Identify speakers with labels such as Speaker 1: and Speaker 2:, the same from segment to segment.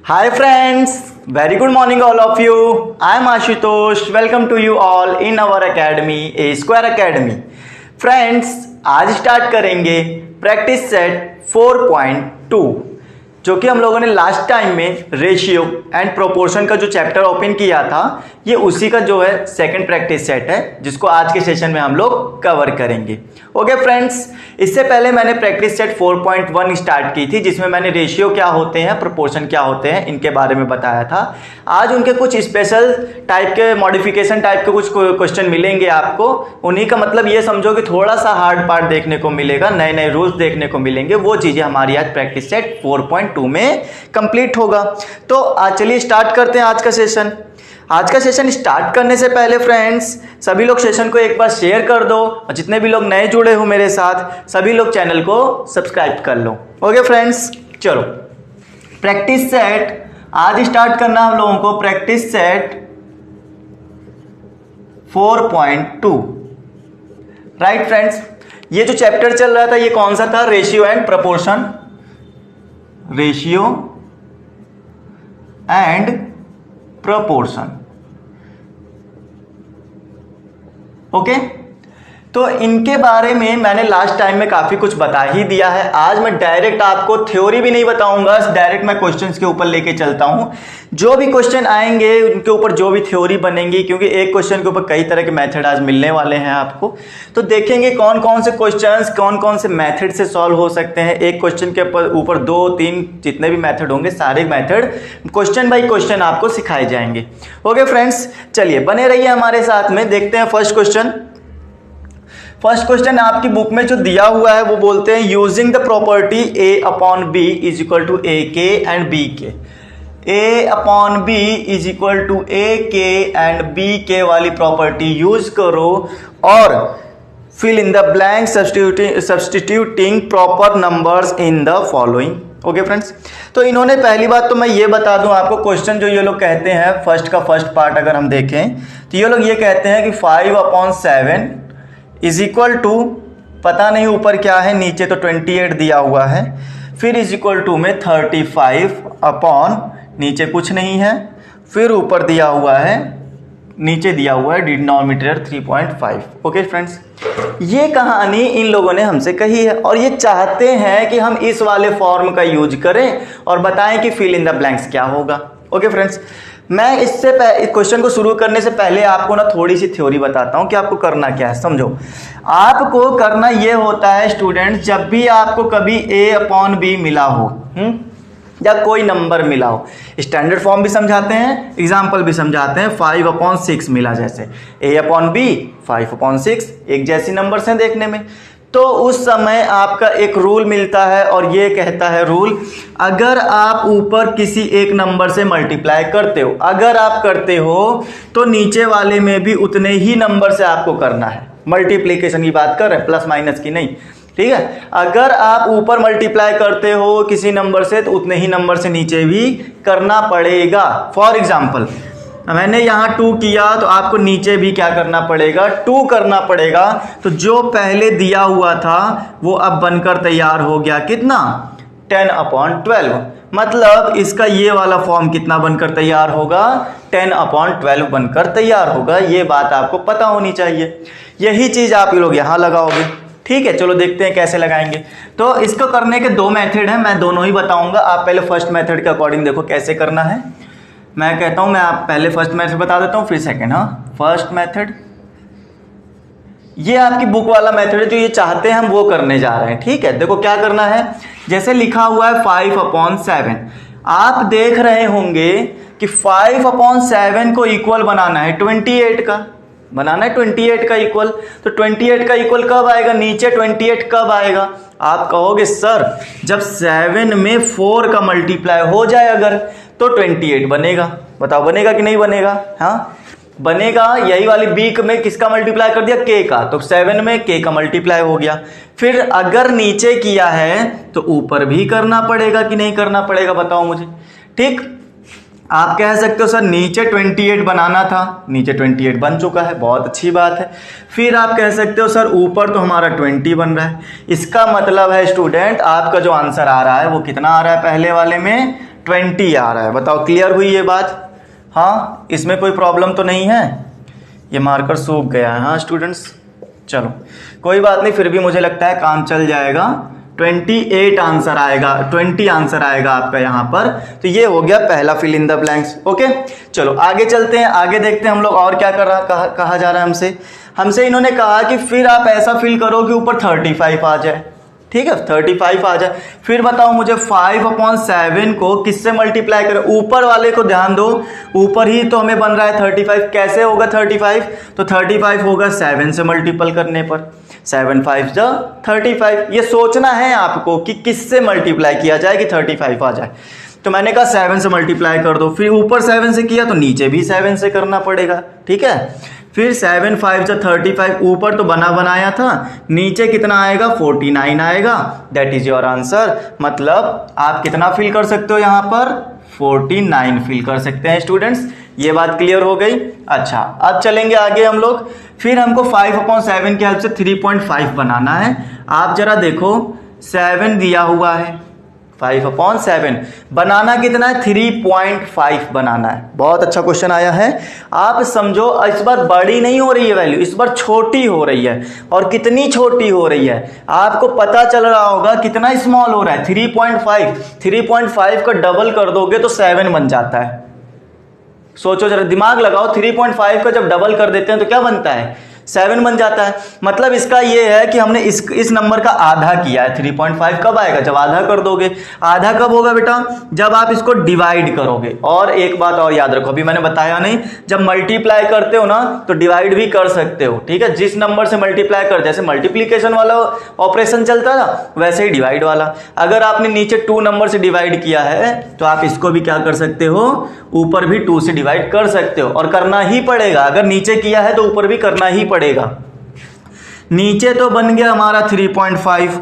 Speaker 1: Hi friends, very good morning all of you. I am Ashutosh. Welcome to you all in our academy, A Square Academy. Friends, आज start करेंगे practice set 4.2 जो कि हम लोगों ने last time में ratio and proportion का जो चैप्टर ओपन किया था, ये उसी का जो है सेकंड प्रैक्टिस सेट है जिसको आज के सेशन में हम लोग कवर करेंगे। ओके फ्रेंड्स, इससे पहले मैंने प्रैक्टिस सेट 4.1 स्टार्ट की थी जिसमें मैंने रेशियो क्या होते हैं, प्रोपोर्शन क्या होते हैं, इनके बारे में बताया था। आज उनके कुछ स्पेशल टाइप के मॉडिफिकेशन टाइप के कुछ क्वेश्चन मिलेंगे आपको। उन्हीं का मतलब ये समझो कि थोड़ा सा हार्ड पार्ट देखने को मिलेगा, नए नए रूल्स देखने को मिलेंगे। वो चीज़ें हमारी आज प्रैक्टिस सेट 4.2 में कंप्लीट होगा। तो आज चलिए स्टार्ट करते हैं आज का सेशन। आज का सेशन स्टार्ट करने से पहले फ्रेंड्स, सभी लोग सेशन को एक बार शेयर कर दो और जितने भी लोग नए जुड़े हो मेरे साथ, सभी लोग चैनल को सब्सक्राइब कर लो। ओके फ्रेंड्स, चलो प्रैक्टिस सेट आज स्टार्ट करना हम लोगों को। Practice set 4.2 right friends. ये जो चैप्टर चल रहा था ये कौन सा था? Ratio and proportion. Ratio and proportion. Okay, तो इनके बारे में मैंने लास्ट टाइम में काफी कुछ बता ही दिया है। आज मैं डायरेक्ट आपको थ्योरी भी नहीं बताऊंगा, डायरेक्ट मैं क्वेश्चंस के ऊपर लेके चलता हूं। जो भी क्वेश्चन आएंगे उनके ऊपर जो भी थ्योरी बनेंगी, क्योंकि एक क्वेश्चन के ऊपर कई तरह के मेथड आज मिलने वाले हैं आपको, तो देखेंगे कौन कौन से क्वेश्चंस कौन कौन से मेथड से सॉल्व हो सकते हैं। एक क्वेश्चन के ऊपर 2-3 जितने भी मेथड होंगे, सारे मेथड क्वेश्चन बाय क्वेश्चन आपको सिखाए जाएंगे। ओके फ्रेंड्स, चलिए बने रहिए हमारे साथ में। देखते हैं फर्स्ट क्वेश्चन। फर्स्ट क्वेश्चन आपकी बुक में जो दिया हुआ है वो बोलते हैं using the property a upon b is equal to a k and b k. A upon b is equal to a k and b k वाली प्रॉपर्टी यूज करो और fill in the blank substituting proper numbers in the following. Okay friends, तो इन्होंने पहली बात तो मैं ये बता दूं आपको, क्वेश्चन जो ये लोग कहते हैं फर्स्ट का फर्स्ट पार्ट अगर हम देखें तो ये लोग ये कहते हैं कि 5/7 इज इक्वल टू, पता नहीं ऊपर क्या है, नीचे तो 28 दिया हुआ है, फिर इज इक्वल टू में 35 अपॉन, नीचे कुछ नहीं है, फिर ऊपर दिया हुआ है, नीचे दिया हुआ है डिनोमिनेटर 3.5। ओके फ्रेंड्स, ये कहानी इन लोगों ने हमसे कही है और ये चाहते हैं कि हम इस वाले फॉर्म का यूज करें और बताएं कि फिल इन द ब्लैंक्स क्या होगा। ओके फ्रेंड्स, मैं इससे क्वेश्चन को शुरू करने से पहले आपको ना थोड़ी सी थ्योरी बताता हूं कि आपको करना क्या है। समझो, आपको करना यह होता है स्टूडेंट्स, जब भी आपको कभी a अपॉन बी मिला हो या कोई नंबर मिला हो, स्टैंडर्ड फॉर्म भी समझाते हैं, एग्जाम्पल भी समझाते हैं। 5/6 मिला, जैसे a अपॉन बी 5/6 एक जैसी नंबर्स हैं देखने में, तो उस समय आपका एक रूल मिलता है और ये कहता है रूल, अगर आप ऊपर किसी एक नंबर से मल्टीप्लाई करते हो, अगर आप करते हो तो नीचे वाले में भी उतने ही नंबर से आपको करना है। मल्टीप्लिकेशन की बात कर रहे हैं, प्लस माइनस की नहीं, ठीक है। अगर आप ऊपर मल्टीप्लाई करते हो किसी नंबर से तो उतने ही नंबर से नीचे भी करना पड़ेगा। फॉर एग्जाम्पल, मैंने यहाँ 2 किया तो आपको नीचे भी क्या करना पड़ेगा? 2 करना पड़ेगा। तो जो पहले दिया हुआ था वो अब बनकर तैयार हो गया कितना? 10/12। मतलब इसका ये वाला फॉर्म कितना बनकर तैयार होगा? 10/12 बनकर तैयार होगा। ये बात आपको पता होनी चाहिए। यही चीज आप लोग यहाँ लगाओगे, ठीक है। चलो देखते हैं कैसे लगाएंगे। तो इसको करने के 2 मेथड हैं, मैं दोनों ही बताऊंगा। आप पहले फर्स्ट मेथड के अकॉर्डिंग देखो कैसे करना है। मैं कहता हूं, मैं आप पहले फर्स्ट मेथड बता देता हूं फिर सेकंड। हाँ, फर्स्ट मेथड ये आपकी बुक वाला मेथड है, जो ये चाहते हैं हम वो करने जा रहे हैं, ठीक है। देखो क्या करना है, जैसे लिखा हुआ है 5/7, आप देख रहे होंगे कि 5/7 को इक्वल बनाना है 28 का, बनाना है 28 का इक्वल। तो 28 का इक्वल कब आएगा? नीचे 28 कब आएगा? आप कहोगे सर जब 7 में 4 का मल्टीप्लाई हो जाए अगर, तो 28 बनेगा। बताओ बनेगा कि नहीं बनेगा? हाँ बनेगा। यही वाली बी में किसका मल्टीप्लाई कर दिया? के का, तो 7 में के का मल्टीप्लाई हो गया। फिर अगर नीचे किया है तो ऊपर भी करना पड़ेगा कि नहीं करना पड़ेगा? बताओ मुझे, ठीक। आप कह सकते हो सर नीचे 28 बनाना था, नीचे 28 बन चुका है, बहुत अच्छी बात है। फिर आप कह सकते हो सर ऊपर तो हमारा 20 बन रहा है। इसका मतलब है स्टूडेंट आपका जो आंसर आ रहा है वो कितना आ रहा है? पहले वाले में 20 आ रहा है। बताओ क्लियर हुई ये बात? हाँ, इसमें कोई प्रॉब्लम तो नहीं है? ये मार्कर सूख गया है। हाँ स्टूडेंट्स, चलो कोई बात नहीं, फिर भी मुझे लगता है काम चल जाएगा। 28 आंसर आएगा, 20 आंसर आएगा आपका यहाँ पर। तो ये हो गया पहला fill in the blanks. Okay, चलो आगे चलते हैं, आगे देखते हैं हम लोग और क्या कहा जा रहा है हमसे इन्होंने कहा कि फिर आप ऐसा फिल करो कि ऊपर 35 आ जाए। ठीक है, 35 आ जाए। फिर बताओ मुझे 5/7 को किससे मल्टीप्लाई करें? ऊपर वाले को ध्यान दो, ऊपर ही तो हमें बन रहा है 35। कैसे होगा 35? तो 35 होगा 7 से मल्टीपल करने पर। 7 5 जा 35। ये सोचना है आपको कि किससे मल्टीप्लाई किया जाए कि 35 आ जाए। तो मैंने कहा 7 से मल्टीप्लाई कर दो। फिर ऊपर 7 से किया तो नीचे भी 7 से करना पड़ेगा। ठीक है, फिर 7 5 जा 35। ऊपर तो बनाया था, नीचे कितना आएगा? 49 आएगा। That is your answer. मतलब आप कितना फिल कर सकते हो यहाँ पर? 49 फिल कर सकते हैं स्टूडेंट्स। ये बात क्लियर हो गई? अच्छा, अब चलेंगे आगे हम लोग। फिर हमको 5/7 की हेल्प से 3.5 बनाना है। आप जरा देखो, 7 दिया हुआ है, 5/7 बनाना कितना है? 3.5 बनाना है। बहुत अच्छा क्वेश्चन आया है। आप समझो इस बार बड़ी नहीं हो रही है वैल्यू, इस बार छोटी हो रही है। और कितनी छोटी हो रही है आपको पता चल रहा होगा, कितना स्मॉल हो रहा है? 3.5। 3.5 का डबल कर दोगे तो 7 बन जाता है। सोचो जरा, दिमाग लगाओ, 3.5 का जब डबल कर देते हैं तो क्या बनता है? 7 बन जाता है। मतलब इसका ये है कि हमने इस नंबर का आधा किया है। 3.5 कब आएगा? जब आधा कर दोगे। आधा कब होगा बेटा? जब आप इसको डिवाइड करोगे। और एक बात और याद रखो, अभी मैंने बताया नहीं, जब मल्टीप्लाई करते हो ना तो डिवाइड भी कर सकते हो। ठीक है, जिस नंबर से मल्टीप्लाई कर, जैसे मल्टीप्लीकेशन वाला ऑपरेशन चलता है ना, वैसे ही डिवाइड वाला। अगर आपने नीचे 2 नंबर से डिवाइड किया है तो आप इसको भी क्या कर सकते हो? ऊपर भी 2 से डिवाइड कर सकते हो। और करना ही पड़ेगा, अगर नीचे किया है तो ऊपर भी करना ही पड़ेगा। नीचे तो बन गया हमारा 3.5।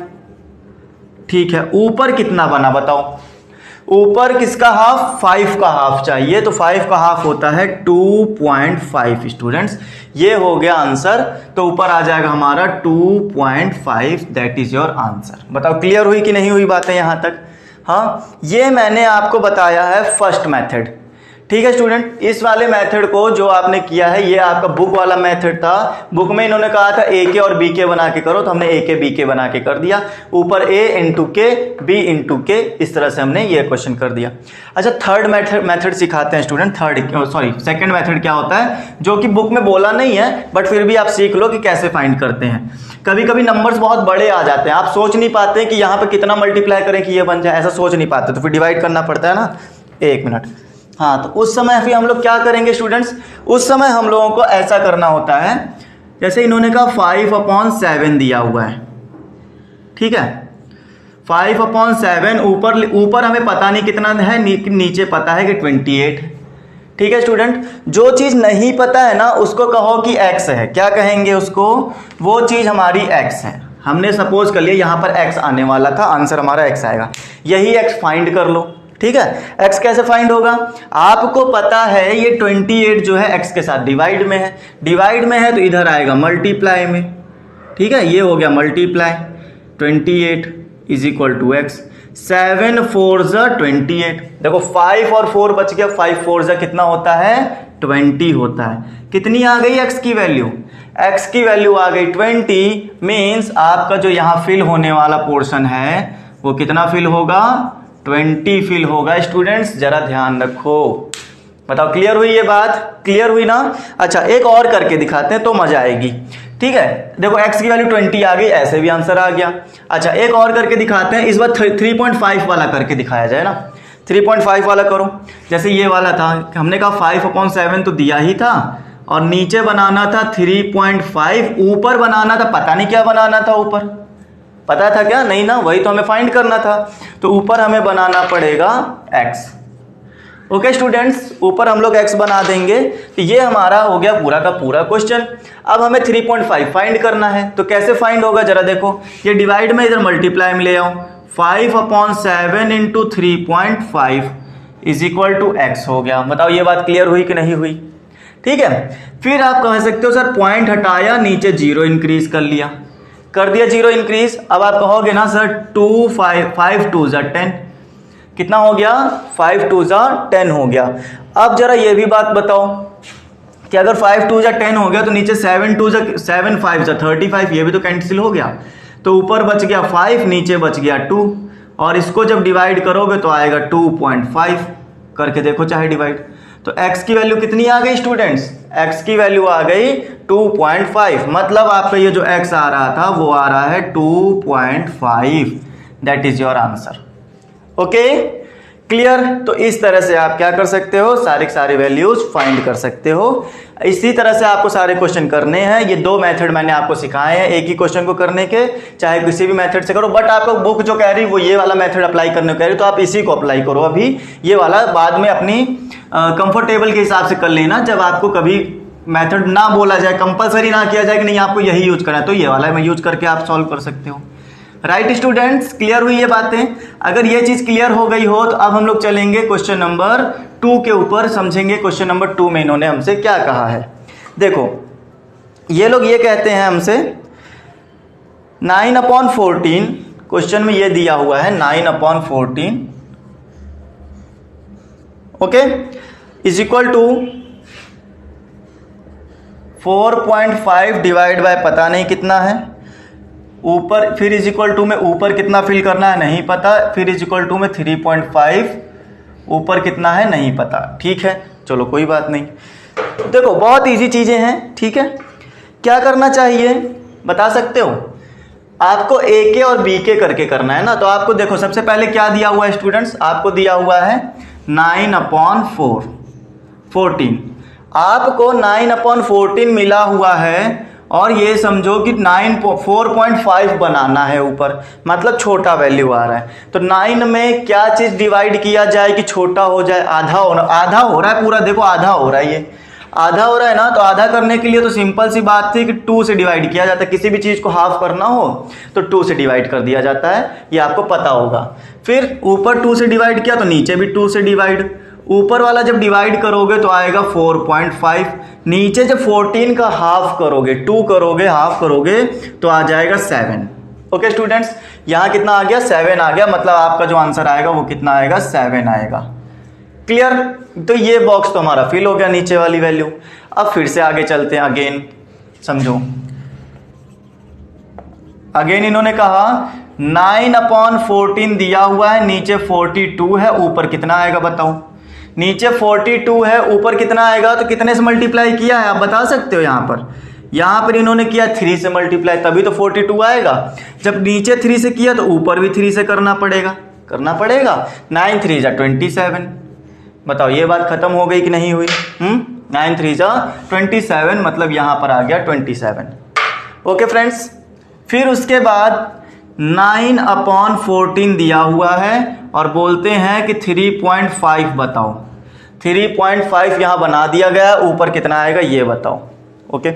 Speaker 1: ठीक है, ऊपर कितना बना बताओ? ऊपर किसका हाफ? 5 का हाफ चाहिए। तो 5 का हाफ होता है 2.5 स्टूडेंट्स। ये हो गया आंसर। तो ऊपर आ जाएगा हमारा 2.5। That is your answer. बताओ क्लियर हुई कि नहीं हुई बातें यहां तक? हाँ, ये मैंने आपको बताया है फर्स्ट मेथड। ठीक है स्टूडेंट, इस वाले मेथड को जो आपने किया है ये आपका बुक वाला मेथड था। बुक में इन्होंने कहा था ए के और बी के बना के करो, तो हमने ए के बी के बना के कर दिया। ऊपर ए इंटू के, बी इंटू के, इस तरह से हमने ये क्वेश्चन कर दिया। अच्छा, थर्ड मेथड सिखाते हैं स्टूडेंट। सेकंड मेथड क्या होता है, जो कि बुक में बोला नहीं है बट फिर भी आप सीख लो कि कैसे फाइंड करते हैं। कभी कभी नंबर्स बहुत बड़े आ जाते हैं, आप सोच नहीं पाते कि यहाँ पे कितना मल्टीप्लाई करें कि ये बन जाए, ऐसा सोच नहीं पाते, तो फिर डिवाइड करना पड़ता है ना। 1 मिनट। हाँ, तो उस समय फिर हम लोग क्या करेंगे स्टूडेंट्स? उस समय हम लोगों को ऐसा करना होता है, जैसे इन्होंने कहा 5/7 दिया हुआ है। ठीक है, 5/7 ऊपर हमें पता नहीं कितना है, नीचे पता है कि 28। ठीक है स्टूडेंट, जो चीज नहीं पता है ना उसको कहो कि x है। क्या कहेंगे उसको? वो चीज हमारी x है। हमने सपोज कर लिया यहां पर x आने वाला था, आंसर हमारा x आएगा। यही x फाइंड कर लो। ठीक है, x कैसे फाइंड होगा? आपको पता है ये 28 जो है x के साथ डिवाइड में है। डिवाइड में है तो इधर आएगा मल्टीप्लाई में। ठीक है, ये हो गया multiply. 28 is equal to x। 7 4 जा 28। देखो 5 और 4 बच गया। 5 4 जा कितना होता है? 20 होता है। कितनी आ गई x की वैल्यू? x की वैल्यू आ गई 20। मीन्स आपका जो यहाँ फिल होने वाला पोर्शन है वो कितना फिल होगा? 20 फिल होगा। स्टूडेंट्स जरा ध्यान रखो। बताओ क्लियर हुई ये बात? क्लियर हुई ना? अच्छा, एक और करके दिखाते हैं तो मजा आएगी। ठीक है, देखो x की वैल्यू 20 आ गई, ऐसे भी आंसर आ गया। अच्छा, एक और करके दिखाते हैं। इस बार 3.5 वाला करके दिखाया जाए ना। 3.5 वाला करो। जैसे ये वाला था, हमने कहा 5/7 तो दिया ही था और नीचे बनाना था 3.5। ऊपर बनाना था, पता नहीं क्या बनाना था ऊपर, पता था क्या? नहीं ना, वही तो हमें फाइंड करना था। तो ऊपर हमें बनाना पड़ेगा x। ओके स्टूडेंट्स, ऊपर हम लोग x बना देंगे। तो ये हमारा हो गया पूरा का पूरा क्वेश्चन। अब हमें 3.5 फाइंड करना है। तो कैसे फाइंड होगा जरा देखो, ये डिवाइड में इधर मल्टीप्लाई में ले आओ। 5/7 into 3.5 is equal to x हो गया। बताओ ये बात क्लियर हुई कि नहीं हुई? ठीक है, फिर आप कह सकते हो सर पॉइंट हटाया, नीचे 0 इंक्रीज कर लिया, कर दिया 0 इंक्रीज। अब आप कहोगे ना सर 5 2 जा 10, कितना हो गया 5 2 जा 10 हो गया। अब जरा ये भी बात बताओ कि अगर 5 2 जा 10 हो गया तो नीचे 7 2 जा 7 5 जा 35, ये भी तो कैंसिल हो गया, तो ऊपर बच गया 5, नीचे बच गया 2, और इसको जब डिवाइड करोगे तो आएगा 2.5, करके देखो चाहे डिवाइड। तो x की वैल्यू कितनी आ गई स्टूडेंट्स, x की वैल्यू आ गई 2.5, मतलब आपका ये जो x आ रहा था वो आ रहा है 2.5, that is your answer. Okay clear. तो इस तरह से आप क्या कर सकते हो, सारी वैल्यूज फाइंड कर सकते हो। इसी तरह से आपको सारे क्वेश्चन करने हैं। ये 2 मेथड मैंने आपको सिखाए हैं एक ही क्वेश्चन को करने के, चाहे किसी भी मेथड से करो, बट आपको बुक जो कह रही वो ये वाला मेथड अप्लाई करने को कह रही, तो आप इसी को अप्लाई करो अभी, ये वाला बाद में अपनी कंफर्टेबल के हिसाब से कर लेना। जब आपको कभी मेथड ना बोला जाए, कंपलसरी ना किया जाए कि नहीं आपको यही यूज करना है, तो ये वाला मैं यूज करके आप सॉल्व कर सकते हो। राइट स्टूडेंट्स, क्लियर हुई ये बातें? अगर ये चीज क्लियर हो गई हो तो अब हम लोग चलेंगे क्वेश्चन नंबर 2 के ऊपर, समझेंगे क्वेश्चन नंबर 2 में इन्होंने हमसे क्या कहा है। देखो ये लोग ये कहते हैं हमसे 9/14, क्वेश्चन में ये दिया हुआ है 9/14, okay, is equal to 4.5 divide by पता नहीं कितना है, ऊपर फिर इज इक्वल टू में ऊपर कितना फिल करना है नहीं पता, फिर इज इक्वल टू में 3.5, ऊपर कितना है नहीं पता। ठीक है, चलो कोई बात नहीं। देखो बहुत इजी चीजें हैं, ठीक है। क्या करना चाहिए बता सकते हो? आपको ए के और बी के करके करना है ना, तो आपको देखो सबसे पहले क्या दिया हुआ है स्टूडेंट्स, आपको दिया हुआ है 9/14, आपको 9/14 मिला हुआ है, और ये समझो कि 4.5 बनाना है ऊपर, मतलब छोटा वैल्यू आ रहा है। तो 9 में क्या चीज डिवाइड किया जाए कि छोटा हो जाए, आधा हो रहा है पूरा, देखो आधा हो रहा है, ये आधा हो रहा है ना, तो आधा करने के लिए तो सिंपल सी बात थी कि 2 से डिवाइड किया जाता है, किसी भी चीज को हाफ करना हो तो 2 से डिवाइड कर दिया जाता है, ये आपको पता होगा। फिर ऊपर 2 से डिवाइड किया तो नीचे भी 2 से डिवाइड, ऊपर वाला जब डिवाइड करोगे तो आएगा 4.5, नीचे जब 14 का हाफ करोगे, 2 करोगे हाफ करोगे तो आ जाएगा 7। ओके स्टूडेंट्स, यहां कितना आ गया 7 आ गया, मतलब आपका जो आंसर आएगा वो कितना आएगा 7 आएगा। क्लियर। तो ये बॉक्स तो हमारा फिल हो गया नीचे वाली वैल्यू। अब फिर से आगे चलते हैं, अगेन समझो, अगेन इन्होंने कहा 9/14 दिया हुआ है, नीचे 42 है, ऊपर कितना आएगा बताओ। नीचे 42 है, ऊपर कितना आएगा, तो कितने से मल्टीप्लाई किया है आप बता सकते हो? यहां पर इन्होंने किया 3 से मल्टीप्लाई, तभी तो 42 आएगा। जब नीचे 3 से किया तो ऊपर भी 3 से करना पड़ेगा। 9 3 जा 27, बताओ ये बात खत्म हो गई कि नहीं हुई? 9 3 जा 27, मतलब यहां पर आ गया 27। ओके फ्रेंड्स, फिर उसके बाद 9/14 दिया हुआ है और बोलते हैं कि 3.5 बताओ। 3.5 यहां बना दिया गया, ऊपर कितना आएगा ये बताओ। ओके,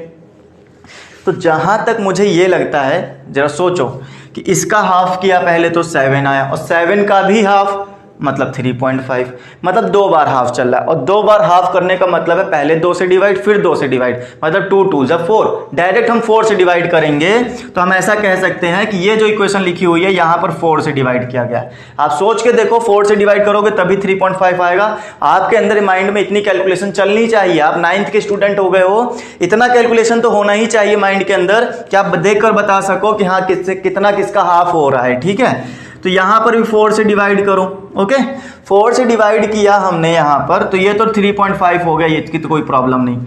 Speaker 1: तो जहां तक मुझे ये लगता है, जरा सोचो कि इसका हाफ किया पहले तो 7 आया, और 7 का भी हाफ मतलब 3.5, मतलब 2 बार हाफ चल रहा है, और 2 बार हाफ करने का मतलब है पहले 2 से डिवाइड फिर 2 से डिवाइड, मतलब 2 2 जा 4, डायरेक्ट हम 4 से डिवाइड करेंगे तो हम ऐसा कह सकते हैं कि ये जो इक्वेशन लिखी हुई है यहां पर 4 से डिवाइड किया गया है। आप सोच के देखो, 4 से डिवाइड करोगे तभी 3.5 आएगा। आपके अंदर माइंड में इतनी कैलकुलेशन चलनी चाहिए, आप 9th के स्टूडेंट हो गए हो, इतना कैलकुलेशन तो होना ही चाहिए माइंड के अंदर कि आप देख कर बता सको कि हाँ किससे कितना किसका हाफ हो रहा है। ठीक है, तो यहां पर भी 4 से डिवाइड करो। ओके, 4 से डिवाइड किया हमने यहां पर, तो ये तो 3.5 हो गया, इसकी तो कोई प्रॉब्लम नहीं।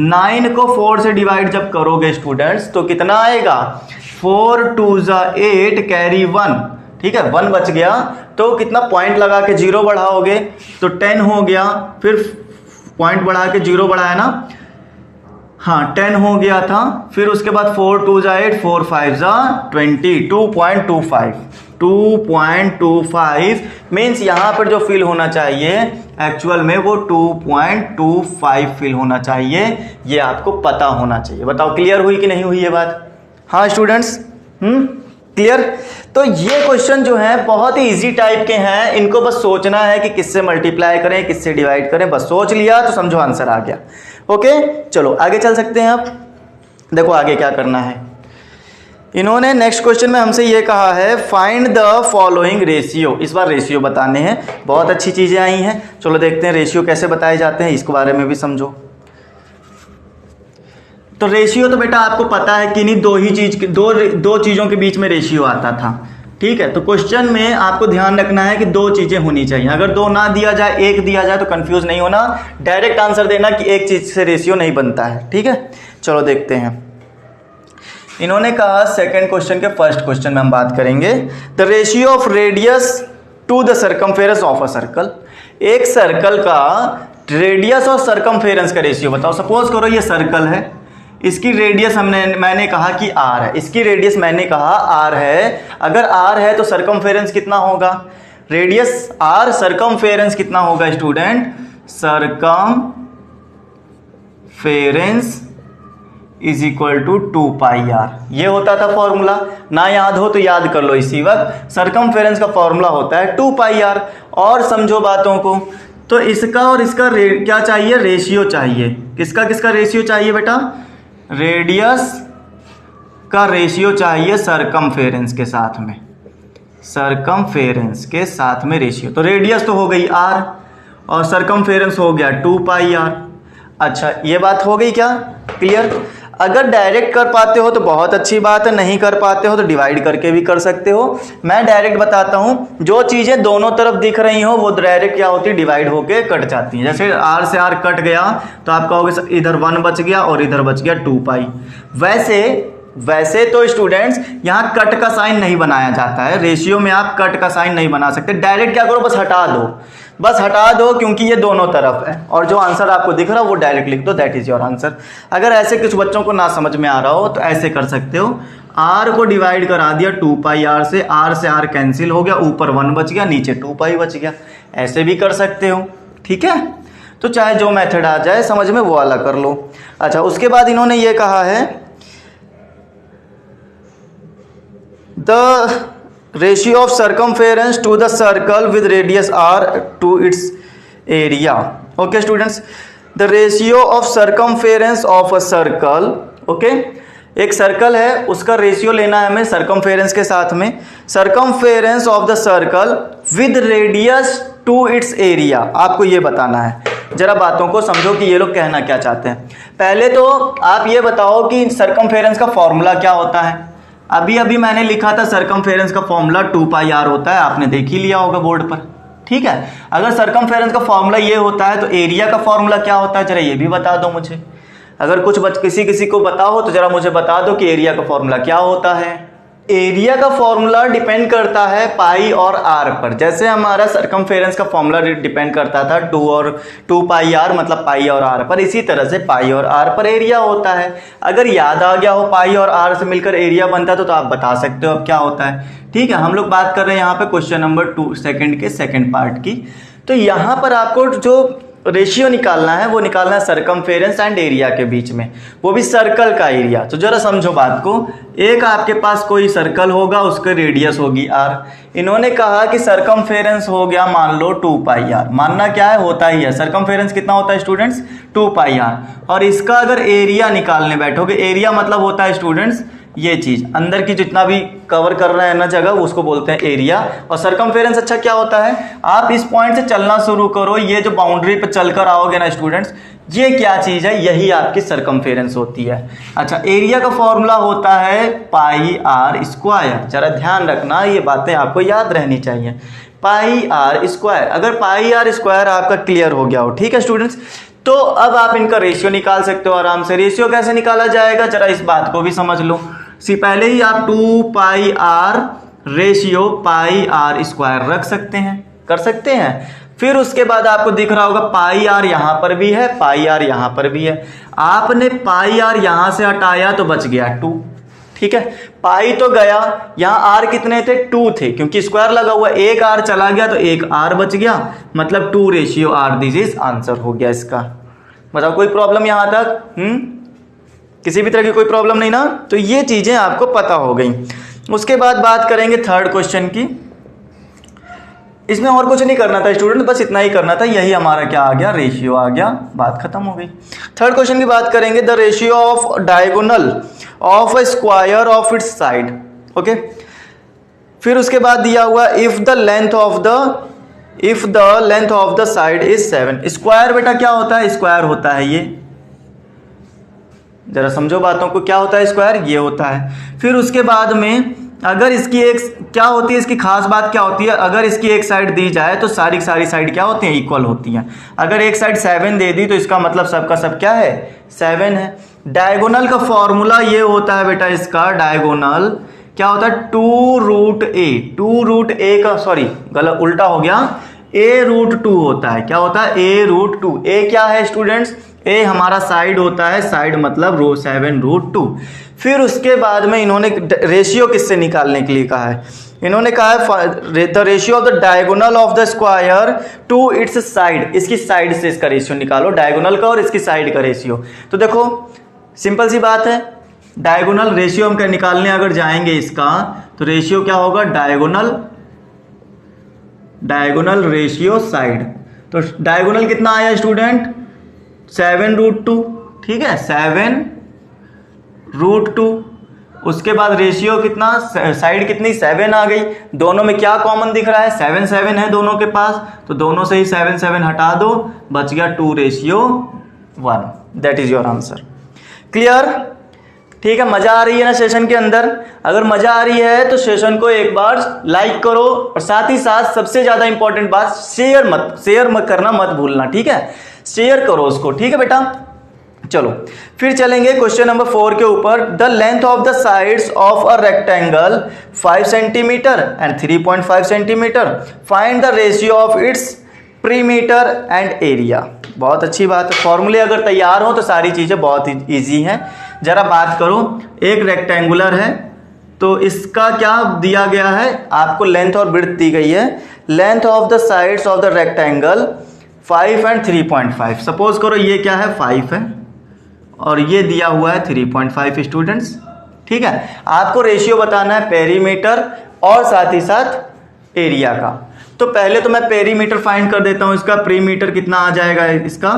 Speaker 1: 9 को 4 से डिवाइड जब करोगे स्टूडेंट्स तो कितना आएगा, 4 2 जा 8 कैरी 1, ठीक है 1 बच गया, तो कितना पॉइंट लगा के 0 बढ़ाओगे तो 10 हो गया, फिर पॉइंट बढ़ा के 0 बढ़ाया ना, हाँ 10 हो गया था। फिर उसके बाद 4 2 जा 8, 4 5 जा 20, 2.25 मीन्स यहां पर जो फिल होना चाहिए एक्चुअल में वो 2.25 फिल होना चाहिए, ये आपको पता होना चाहिए। बताओ क्लियर हुई कि नहीं हुई ये बात? हाँ स्टूडेंट्स, क्लियर। तो ये क्वेश्चन जो है बहुत ही इजी टाइप के हैं, इनको बस सोचना है कि किससे मल्टीप्लाई करें किससे डिवाइड करें, बस सोच लिया तो समझो आंसर आ गया। ओके चलो आगे चल सकते हैं। अब देखो आगे क्या करना है। इन्होंने नेक्स्ट क्वेश्चन में हमसे ये कहा है फाइंड द फॉलोइंग रेशियो। इस बार रेशियो बताने हैं, बहुत अच्छी चीज़ें आई हैं। चलो देखते हैं रेशियो कैसे बताए जाते हैं, इसके बारे में भी समझो। तो रेशियो तो बेटा आपको पता है कि नहीं, दो चीज़ों के बीच में रेशियो आता था। ठीक है, तो क्वेश्चन में आपको ध्यान रखना है कि दो चीज़ें होनी चाहिए। अगर दो ना दिया जाए, एक दिया जाए तो कंफ्यूज नहीं होना, डायरेक्ट आंसर देना कि एक चीज़ से रेशियो नहीं बनता है। ठीक है, चलो देखते हैं। इन्होंने कहा सेकंड क्वेश्चन के फर्स्ट क्वेश्चन में हम बात करेंगे the ratio of radius to the circumference of a circle. एक सर्कल का रेडियस और सर्कमफेरेंस का रेशियो बताओ। सपोज करो ये सर्कल है, इसकी रेडियस मैंने कहा कि आर है, इसकी रेडियस मैंने कहा आर है। अगर आर है तो सर्कमफेरेंस कितना होगा? रेडियस आर, सर्कमफेरेंस कितना होगा student? Circumference is equal to 2 pi R. ये होता था फॉर्मूला, ना याद हो तो याद कर लो इसी वक्त। सर्कमफेरेंस का फॉर्मूला होता है 2 पाई आर। और समझो बातों को, तो इसका और इसका क्या चाहिए? रेशियो चाहिए। किसका किसका रेशियो चाहिए बेटा? रेडियस का रेशियो चाहिए सर्कमफेरेंस के साथ में, सर्कमफेरेंस के साथ में रेशियो। तो रेडियस तो हो गई आर और सर्कमफेरेंस हो गया 2 पाई आर। अच्छा, ये बात हो गई क्या क्लियर? अगर डायरेक्ट कर पाते हो तो बहुत अच्छी बात है, नहीं कर पाते हो तो डिवाइड करके भी कर सकते हो। मैं डायरेक्ट बताता हूँ, जो चीज़ें दोनों तरफ दिख रही हो वो डायरेक्ट क्या होती है? डिवाइड होके कट जाती हैं। जैसे आर से आर कट गया तो आप कहोगे इधर 1 बच गया और इधर बच गया 2 पाई। वैसे तो स्टूडेंट्स यहाँ कट का साइन नहीं बनाया जाता है, रेशियो में आप कट का साइन नहीं बना सकते। डायरेक्ट क्या करो, बस हटा दो क्योंकि ये दोनों तरफ है, और जो आंसर आपको दिख रहा है वो डायरेक्ट लिख दो, दैट इज योर आंसर। अगर ऐसे कुछ बच्चों को ना समझ में आ रहा हो तो ऐसे कर सकते हो, आर को डिवाइड करा दिया 2 पाई आर से आर कैंसिल हो गया, ऊपर 1 बच गया, नीचे 2 पाई बच गया। ऐसे भी कर सकते हो, ठीक है। तो चाहे जो मेथड आ जाए समझ में वो वाला कर लो। अच्छा, उसके बाद इन्होंने ये कहा है the ratio of circumference to the circle with radius R to its area. Okay students, the ratio of circumference of a circle. Okay, एक सर्कल है उसका रेशियो लेना है हमें सर्कमफेरेंस के साथ में। Circumference of the circle with radius to its area, आपको ये बताना है। जरा बातों को समझो कि ये लोग कहना क्या चाहते हैं। पहले तो आप ये बताओ कि सर्कमफेरेंस का फॉर्मूला क्या होता है। अभी मैंने लिखा था सर्कमफेरेंस का फॉर्मूला 2 पाई आर होता है, आपने देख ही लिया होगा बोर्ड पर। ठीक है, अगर सर्कमफेरेंस का फॉर्मूला ये होता है तो एरिया का फॉर्मूला क्या होता है, जरा ये भी बता दो मुझे। अगर कुछ किसी को बताओ तो जरा मुझे बता दो कि एरिया का फॉर्मूला क्या होता है। एरिया का फॉर्मूला डिपेंड करता है पाई और आर पर। जैसे हमारा सर्कमफेरेंस का फॉर्मूला डिपेंड करता था 2 पाई आर मतलब पाई और आर पर, इसी तरह से पाई और आर पर एरिया होता है। अगर याद आ गया हो पाई और आर से मिलकर एरिया बनता है तो आप बता सकते हो अब क्या होता है। ठीक है, हम लोग बात कर रहे हैं यहाँ पे क्वेश्चन नंबर 2 सेकंड के सेकंड पार्ट की। तो यहाँ पर आपको जो रेशियो निकालना है वो निकालना है सर्कमफेरेंस एंड एरिया के बीच में, वो भी सर्कल का एरिया। तो जरा समझो बात को, एक आपके पास कोई सर्कल होगा, उसकी रेडियस होगी आर। इन्होंने कहा कि सर्कमफेरेंस हो गया मान लो 2 पाई आर। मानना क्या है, होता ही है। सर्कमफेरेंस कितना होता है स्टूडेंट्स? 2 pi are. और इसका अगर एरिया निकालने बैठोगे, एरिया मतलब होता है स्टूडेंट्स ये चीज अंदर की जितना भी कवर कर रहा है ना जगह, उसको बोलते हैं एरिया। और सर्कमफेरेंस अच्छा क्या होता है, आप इस पॉइंट से चलना शुरू करो, ये जो बाउंड्री पे चलकर आओगे ना स्टूडेंट्स, ये क्या चीज है, यही आपकी सर्कमफेरेंस होती है। अच्छा, एरिया का फॉर्मूला होता है पाई आर स्क्वायर। जरा ध्यान रखना, ये बातें आपको याद रहनी चाहिए। पाई आर स्क्वायर, अगर पाई आर स्क्वायर आपका क्लियर हो गया हो, ठीक है स्टूडेंट्स, तो अब आप इनका रेशियो निकाल सकते हो आराम से। रेशियो कैसे निकाला जाएगा, जरा इस बात को भी समझ लो। पहले ही आप 2 pi r ratio pi r square रख सकते हैं, कर सकते हैं। फिर उसके बाद आपको दिख रहा होगा पाई आर यहां पर भी है, पाई आर यहां पर भी है। आपने पाई आर यहां से हटाया तो बच गया 2। ठीक है, पाई तो गया, यहां आर कितने थे, 2 थे, क्योंकि स्क्वायर लगा हुआ, एक आर चला गया तो एक आर बच गया, मतलब 2 ratio R. This is answer हो गया इसका। बताओ कोई प्रॉब्लम यहां तक? किसी भी तरह की कोई प्रॉब्लम नहीं ना? तो ये चीजें आपको पता हो गई। उसके बाद बात करेंगे थर्ड क्वेश्चन की। इसमें और कुछ नहीं करना था स्टूडेंट, बस इतना ही करना था, यही हमारा क्या आ गया, रेशियो आ गया, बात खत्म हो गई। थर्ड क्वेश्चन की बात करेंगे, the ratio of diagonal of a square of its side. Okay, फिर उसके बाद दिया हुआ if the length of the side is 7। Square बेटा क्या होता है, स्क्वायर होता है ये, जरा समझो बातों को, क्या होता है स्क्वायर, ये होता है। फिर उसके बाद में अगर इसकी एक क्या होती है, इसकी खास बात क्या होती है, अगर इसकी एक साइड दी जाए तो सारी साइड क्या होती हैं, इक्वल होती हैं। अगर एक साइड 7 दे दी तो इसका मतलब सबका सब क्या है, 7 है। डायगोनल का फॉर्मूला ये होता है बेटा, इसका डायगोनल क्या होता है, 2√a का, सॉरी गलत उल्टा हो गया, a√2 होता है। क्या होता है, a√2। a क्या है स्टूडेंट्स, a हमारा साइड होता है, साइड मतलब 7√2। फिर उसके बाद में इन्होंने रेशियो किससे निकालने के लिए कहा है, इन्होंने कहा है the ratio of the diagonal of the square to its side, इसकी साइड से इसका रेशियो निकालो, डायगोनल का और इसकी साइड का रेशियो। तो देखो सिंपल सी बात है, डायगोनल रेशियो हम निकालने अगर जाएंगे इसका, तो रेशियो क्या होगा, डायगोनल रेशियो साइड। तो डायगोनल कितना आया स्टूडेंट, 7√2, ठीक है, 7√2। उसके बाद रेशियो कितना, साइड कितनी, 7 आ गई। दोनों में क्या कॉमन दिख रहा है, 7 है दोनों के पास, तो दोनों से ही 7 हटा दो, बच गया 2:1। That is your answer. Clear, ठीक है। मजा आ रही है ना सेशन के अंदर, अगर मजा आ रही है तो सेशन को एक बार लाइक करो, और साथ ही साथ सबसे ज्यादा इंपॉर्टेंट बात, शेयर मत करना, मत भूलना, ठीक है, शेयर करो उसको, ठीक है बेटा। चलो फिर चलेंगे क्वेश्चन नंबर 4 के ऊपर। The length of the sides of a rectangle 5 centimetre and 3.5 centimetre, find the ratio of its perimeter and area. बहुत अच्छी बात है, फॉर्मूले अगर तैयार हो तो सारी चीजें बहुत इजी हैं। जरा बात करो, एक रेक्टेंगुलर है तो इसका क्या दिया गया है, आपको लेंथ और विड्थ दी गई है। Length of the sides of the rectangle 5 and 3.5। Suppose करो ये क्या है, 5 है और ये दिया हुआ है 3.5 स्टूडेंट्स, ठीक है। आपको रेशियो बताना है पेरीमीटर और साथ ही साथ एरिया का। तो पहले तो मैं पेरीमीटर फाइंड कर देता हूं इसका। प्रीमीटर कितना आ जाएगा इसका,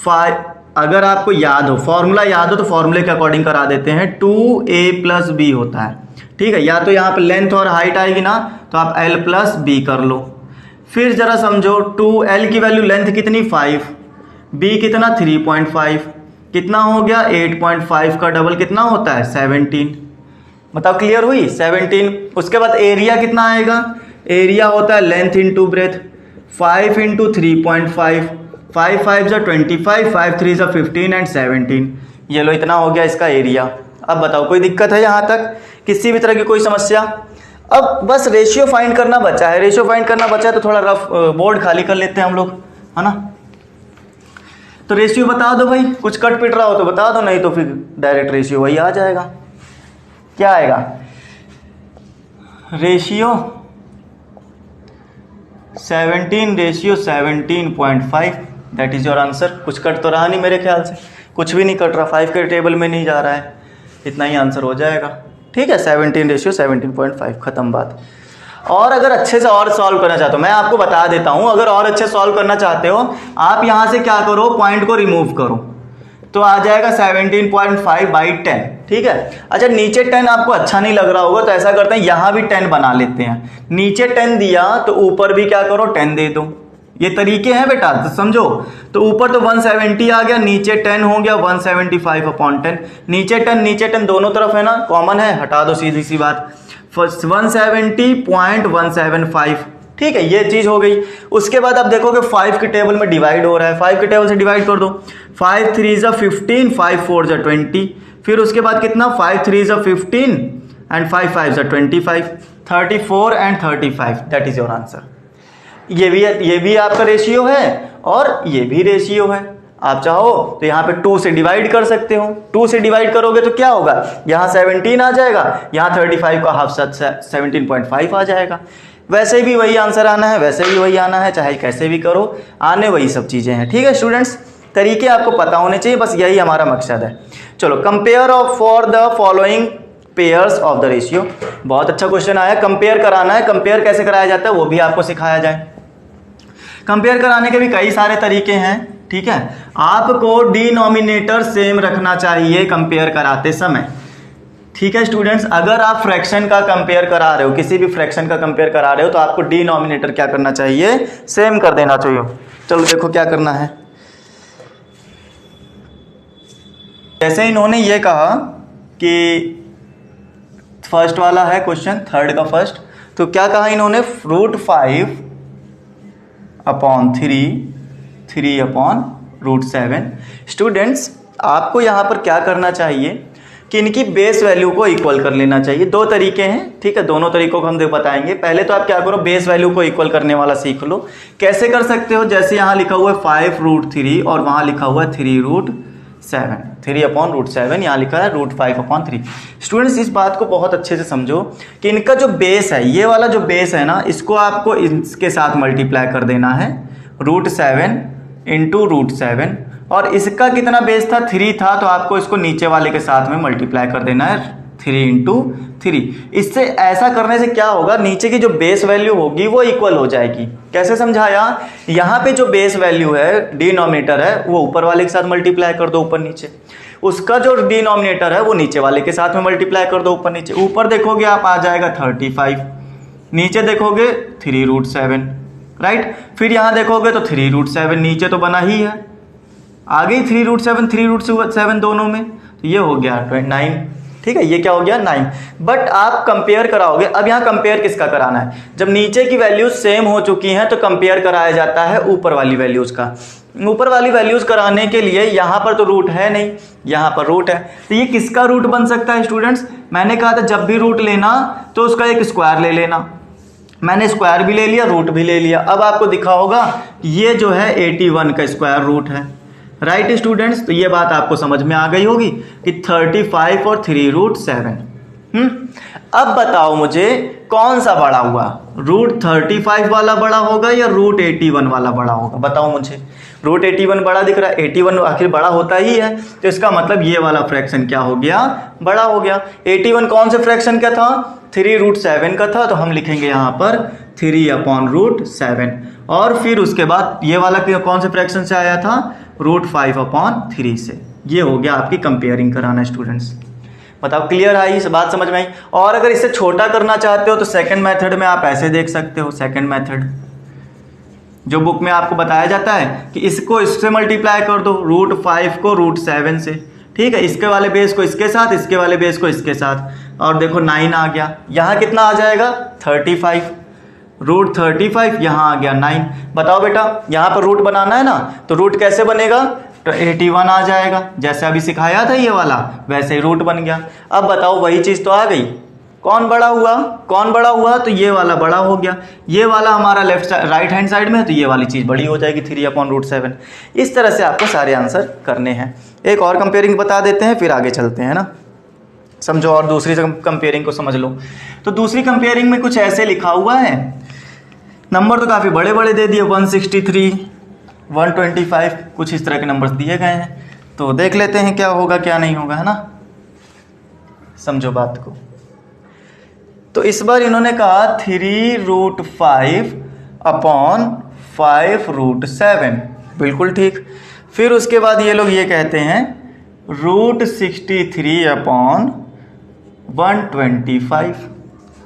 Speaker 1: 5। अगर आपको याद हो, फॉर्मूला याद हो तो फॉर्मूले के अकॉर्डिंग करा देते हैं, 2a+b होता है, ठीक है। या तो यहाँ पे लेंथ और हाइट आएगी ना, तो आप l+b कर लो। फिर जरा समझो, 2l की वैल्यू, लेंथ कितनी 5, b कितना 3.5, कितना हो गया 8.5 का डबल कितना होता है 17। बताओ क्लियर हुई, 17। उसके बाद एरिया कितना आएगा, एरिया होता है लेंथ इंटू ब्रेथ, 5 इंटू 3.5, 5 5 जा 25, 5 3 जा 15 एंड 17। ये लो इतना हो गया इसका एरिया। अब बताओ कोई दिक्कत है यहाँ तक, किसी भी तरह की कोई समस्या। अब बस रेशियो फाइंड करना बचा है, रेशियो फाइंड करना बचा है, तो थोड़ा रफ बोर्ड खाली कर लेते हैं हम लोग, है ना। तो रेशियो बता दो भाई, कुछ कट पिट रहा हो तो बता दो, नहीं तो फिर डायरेक्ट रेशियो वही आ जाएगा। क्या आएगा, ratio 17:17.5, that is your answer. कुछ कट तो रहा नहीं मेरे ख्याल से, कुछ भी नहीं कट रहा, 5 के टेबल में नहीं जा रहा है, इतना ही आंसर हो जाएगा, ठीक है। 17:17.5, खत्म बात। और अगर अच्छे से और सॉल्व करना चाहते हो, मैं आपको बता देता हूं, अगर और अच्छे सॉल्व करना चाहते हो, आप यहां से क्या करो, पॉइंट को रिमूव करो, तो आ जाएगा 17.5/10, ठीक है। अच्छा नीचे 10 आपको अच्छा नहीं लग रहा होगा, तो ऐसा करते हैं यहां भी 10 बना लेते हैं। नीचे 10 दिया तो ऊपर भी क्या करो 10 दे दो, ये तरीके हैं बेटा, तो समझो। तो ऊपर तो 170 आ गया, नीचे 10 हो गया 175/10। नीचे 10 दोनों तरफ है ना, कॉमन है, हटा दो, सीधी सी बात, 170.175, ठीक है, ये चीज हो गई। उसके बाद आप देखोगे 5 के टेबल में डिवाइड हो रहा है, 5 के टेबल से डिवाइड कर दो, 5 3 जा 15, 5 4 जा 20। फिर उसके बाद कितना, 5 3 जा 15 एंड 5 5 जा 25, 34 and 35, that is your answer. ये भी आपका रेशियो है और ये भी रेशियो है। आप चाहो तो यहाँ पे 2 से डिवाइड कर सकते हो, 2 से डिवाइड करोगे तो क्या होगा, यहाँ 17 आ जाएगा, यहाँ 35 का हाफ 17.5 आ जाएगा। वैसे भी वही आंसर आना है, वैसे भी वही आना है, चाहे कैसे भी करो, आने वही सब चीज़ें हैं, ठीक है स्टूडेंट्स। तरीके आपको पता होने चाहिए, बस यही हमारा मकसद है। चलो compare of for the following pairs of the ratio. बहुत अच्छा क्वेश्चन आया। कंपेयर कराना है, कंपेयर कैसे कराया जाता है वो भी आपको सिखाया जाए। कंपेयर कराने के भी कई सारे तरीके हैं, ठीक है। आपको डिनोमिनेटर सेम रखना चाहिए कंपेयर कराते समय, ठीक है स्टूडेंट्स। अगर आप फ्रैक्शन का कंपेयर करा रहे हो, किसी भी फ्रैक्शन का कंपेयर करा रहे हो, तो आपको डिनोमिनेटर क्या करना चाहिए, सेम कर देना चाहिए। चलो देखो क्या करना है। जैसे इन्होंने ये कहा कि फर्स्ट वाला है क्वेश्चन, थर्ड का फर्स्ट, तो क्या कहा इन्होंने, √5/3/√7। स्टूडेंट्स आपको यहाँ पर क्या करना चाहिए कि इनकी बेस वैल्यू को इक्वल कर लेना चाहिए। दो तरीके हैं, ठीक है, दोनों तरीकों को हम बताएंगे। पहले तो आप क्या करो, बेस वैल्यू को इक्वल करने वाला सीख लो। कैसे कर सकते हो, जैसे यहाँ लिखा हुआ है 5√3 और वहाँ लिखा हुआ है 3√7, 3/√7, यहाँ लिखा है √5/3। स्टूडेंट्स इस बात को बहुत अच्छे से समझो कि इनका जो बेस है, ये वाला जो बेस है ना, इसको आपको इसके साथ मल्टीप्लाई कर देना है, √7 × √7, और इसका कितना बेस था, 3 था, तो आपको इसको नीचे वाले के साथ में मल्टीप्लाई कर देना है 3 × 3। इससे ऐसा करने से क्या होगा, नीचे की जो बेस वैल्यू होगी वो इक्वल हो जाएगी। कैसे समझाया, यहाँ पे जो बेस वैल्यू है, डिनोमिनेटर है, वो ऊपर वाले के साथ मल्टीप्लाई कर दो ऊपर नीचे, उसका जो डिनोमिनेटर है वो नीचे वाले के साथ में मल्टीप्लाई कर दो ऊपर नीचे। ऊपर देखोगे आप आ जाएगा 35, नीचे देखोगे 3√7, राइट। फिर यहाँ देखोगे तो 3√7 नीचे तो बना ही है, आ गई 3√7 दोनों में, तो ये हो गया 9, ठीक है, ये क्या हो गया 9। बट आप कंपेयर कराओगे, अब यहाँ कंपेयर किसका कराना है, जब नीचे की वैल्यूज सेम हो चुकी हैं तो कंपेयर कराया जाता है ऊपर वाली वैल्यूज का। ऊपर वाली वैल्यूज कराने के लिए यहाँ पर तो रूट है नहीं, यहाँ पर रूट है, तो ये किसका रूट बन सकता है स्टूडेंट्स, मैंने कहा था जब भी रूट लेना तो उसका एक स्क्वायर ले लेना। मैंने स्क्वायर भी ले लिया, रूट भी ले लिया। अब आपको दिखा होगा ये जो है 81 का स्क्वायर रूट है, राइट स्टूडेंट्स। तो ये बात आपको समझ में आ गई होगी कि 35 और 3√7। अब बताओ मुझे कौन सा बड़ा हुआ, √35 वाला बड़ा होगा या √81 वाला बड़ा होगा, बताओ मुझे। √81 बड़ा दिख रहा है, 81 आखिर बड़ा होता ही है, तो इसका मतलब ये वाला फ्रैक्शन क्या हो गया, बड़ा हो गया। 81 कौन से फ्रैक्शन का था, 3√7 का था, तो हम लिखेंगे यहाँ पर 3/√7। और फिर उसके बाद ये वाला कौन से फ्रैक्शन से आया था, √5/3 से। ये हो गया आपकी कंपेयरिंग कराना स्टूडेंट्स। बताओ क्लियर आई, इस बात समझ में आई। और अगर इससे छोटा करना चाहते हो तो सेकंड मेथड में आप ऐसे देख सकते हो। सेकंड मेथड जो बुक में आपको बताया जाता है कि इसको इससे मल्टीप्लाई कर दो, √5 को √7 से, ठीक है, इसके वाले बेस को इसके साथ, इसके वाले बेस को इसके साथ, और देखो 9 आ गया। यहाँ कितना आ जाएगा 35, √35 यहाँ आ गया 9। बताओ बेटा यहाँ पर रूट बनाना है ना, तो रूट कैसे बनेगा, तो 81 आ जाएगा, जैसे अभी सिखाया था ये वाला वैसे ही रूट बन गया। अब बताओ वही चीज़ तो आ गई, कौन बड़ा हुआ, कौन बड़ा हुआ, तो ये वाला बड़ा हो गया। ये वाला हमारा left side right hand side में है, तो ये वाली चीज़ बड़ी हो जाएगी 3/√7। इस तरह से आपको सारे आंसर करने हैं। एक और कंपेयरिंग बता देते हैं फिर आगे चलते हैं ना, समझो, और दूसरी कंपेयरिंग को समझ लो। तो दूसरी कंपेयरिंग में कुछ ऐसे लिखा हुआ है, नंबर तो काफ़ी बड़े बड़े दे दिए, 163, 125, कुछ इस तरह के नंबर्स दिए गए हैं। तो देख लेते हैं क्या होगा क्या नहीं होगा, है ना, समझो बात को। तो इस बार इन्होंने कहा 3√5/5√7, बिल्कुल ठीक। फिर उसके बाद ये लोग ये कहते हैं √63/125।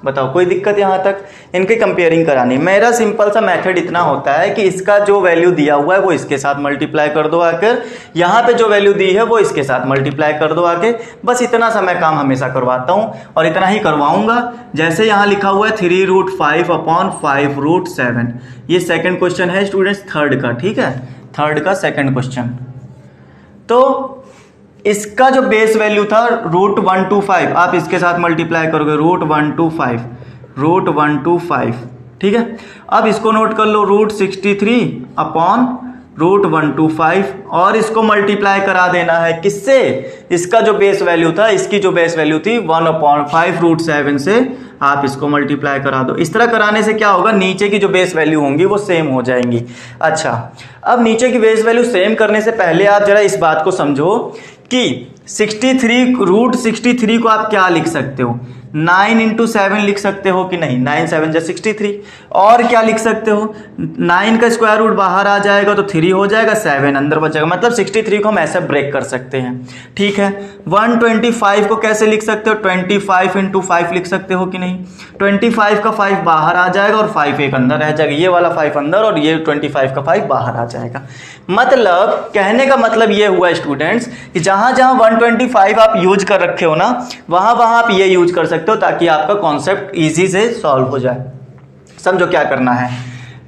Speaker 1: बताओ कोई दिक्कत यहाँ तक, इनकी कंपेयरिंग करानी। मेरा सिंपल सा मेथड इतना होता है कि इसका जो वैल्यू दिया हुआ है वो इसके साथ मल्टीप्लाई कर दो आकर, यहाँ पे जो वैल्यू दी है वो इसके साथ मल्टीप्लाई कर दो आके, बस इतना सा मैं काम हमेशा करवाता हूँ और इतना ही करवाऊंगा। जैसे यहाँ लिखा हुआ है 3√5/5√7, ये सेकेंड क्वेश्चन है स्टूडेंट्स, थर्ड का, ठीक है, थर्ड का सेकेंड क्वेश्चन। तो इसका जो बेस वैल्यू था √125, आप इसके साथ मल्टीप्लाई करोगे √125, ठीक है। अब इसको नोट कर लो √63/√125 और इसको मल्टीप्लाई करा देना है किससे, इसका जो बेस वैल्यू था, इसकी जो बेस वैल्यू थी 1/5√7 से आप इसको मल्टीप्लाई करा दो। इस तरह कराने से क्या होगा, नीचे की जो बेस वैल्यू होंगी वो सेम हो जाएंगी। अच्छा, अब नीचे की बेस वैल्यू सेम करने से पहले आप जरा इस बात को समझो कि 63 रूट 63 को आप क्या लिख सकते हो, 9 इंटू 7 लिख सकते हो कि नहीं, 9 7 जा 63। और क्या लिख सकते हो, 9 का स्क्वायर रूट बाहर आ जाएगा तो 3 हो जाएगा, 7 अंदर बचेगा, मतलब 63 को हम ऐसे ब्रेक कर सकते हैं। ठीक है, 125 को कैसे लिख सकते हो, 25 इंटू 5 लिख सकते हो कि नहीं, 25 का 5 बाहर आ जाएगा और 5 एक अंदर रह जाएगा, ये वाला 5 अंदर और ये 25 का 5 बाहर आ जाएगा। मतलब कहने का मतलब ये हुआ स्टूडेंट्स कि जहां जहां 125 आप यूज कर रखे हो ना, वहां वहां आप ये यूज कर सकते हो ताकि आपका कॉन्सेप्ट इजी से सॉल्व हो जाए। समझो क्या करना है,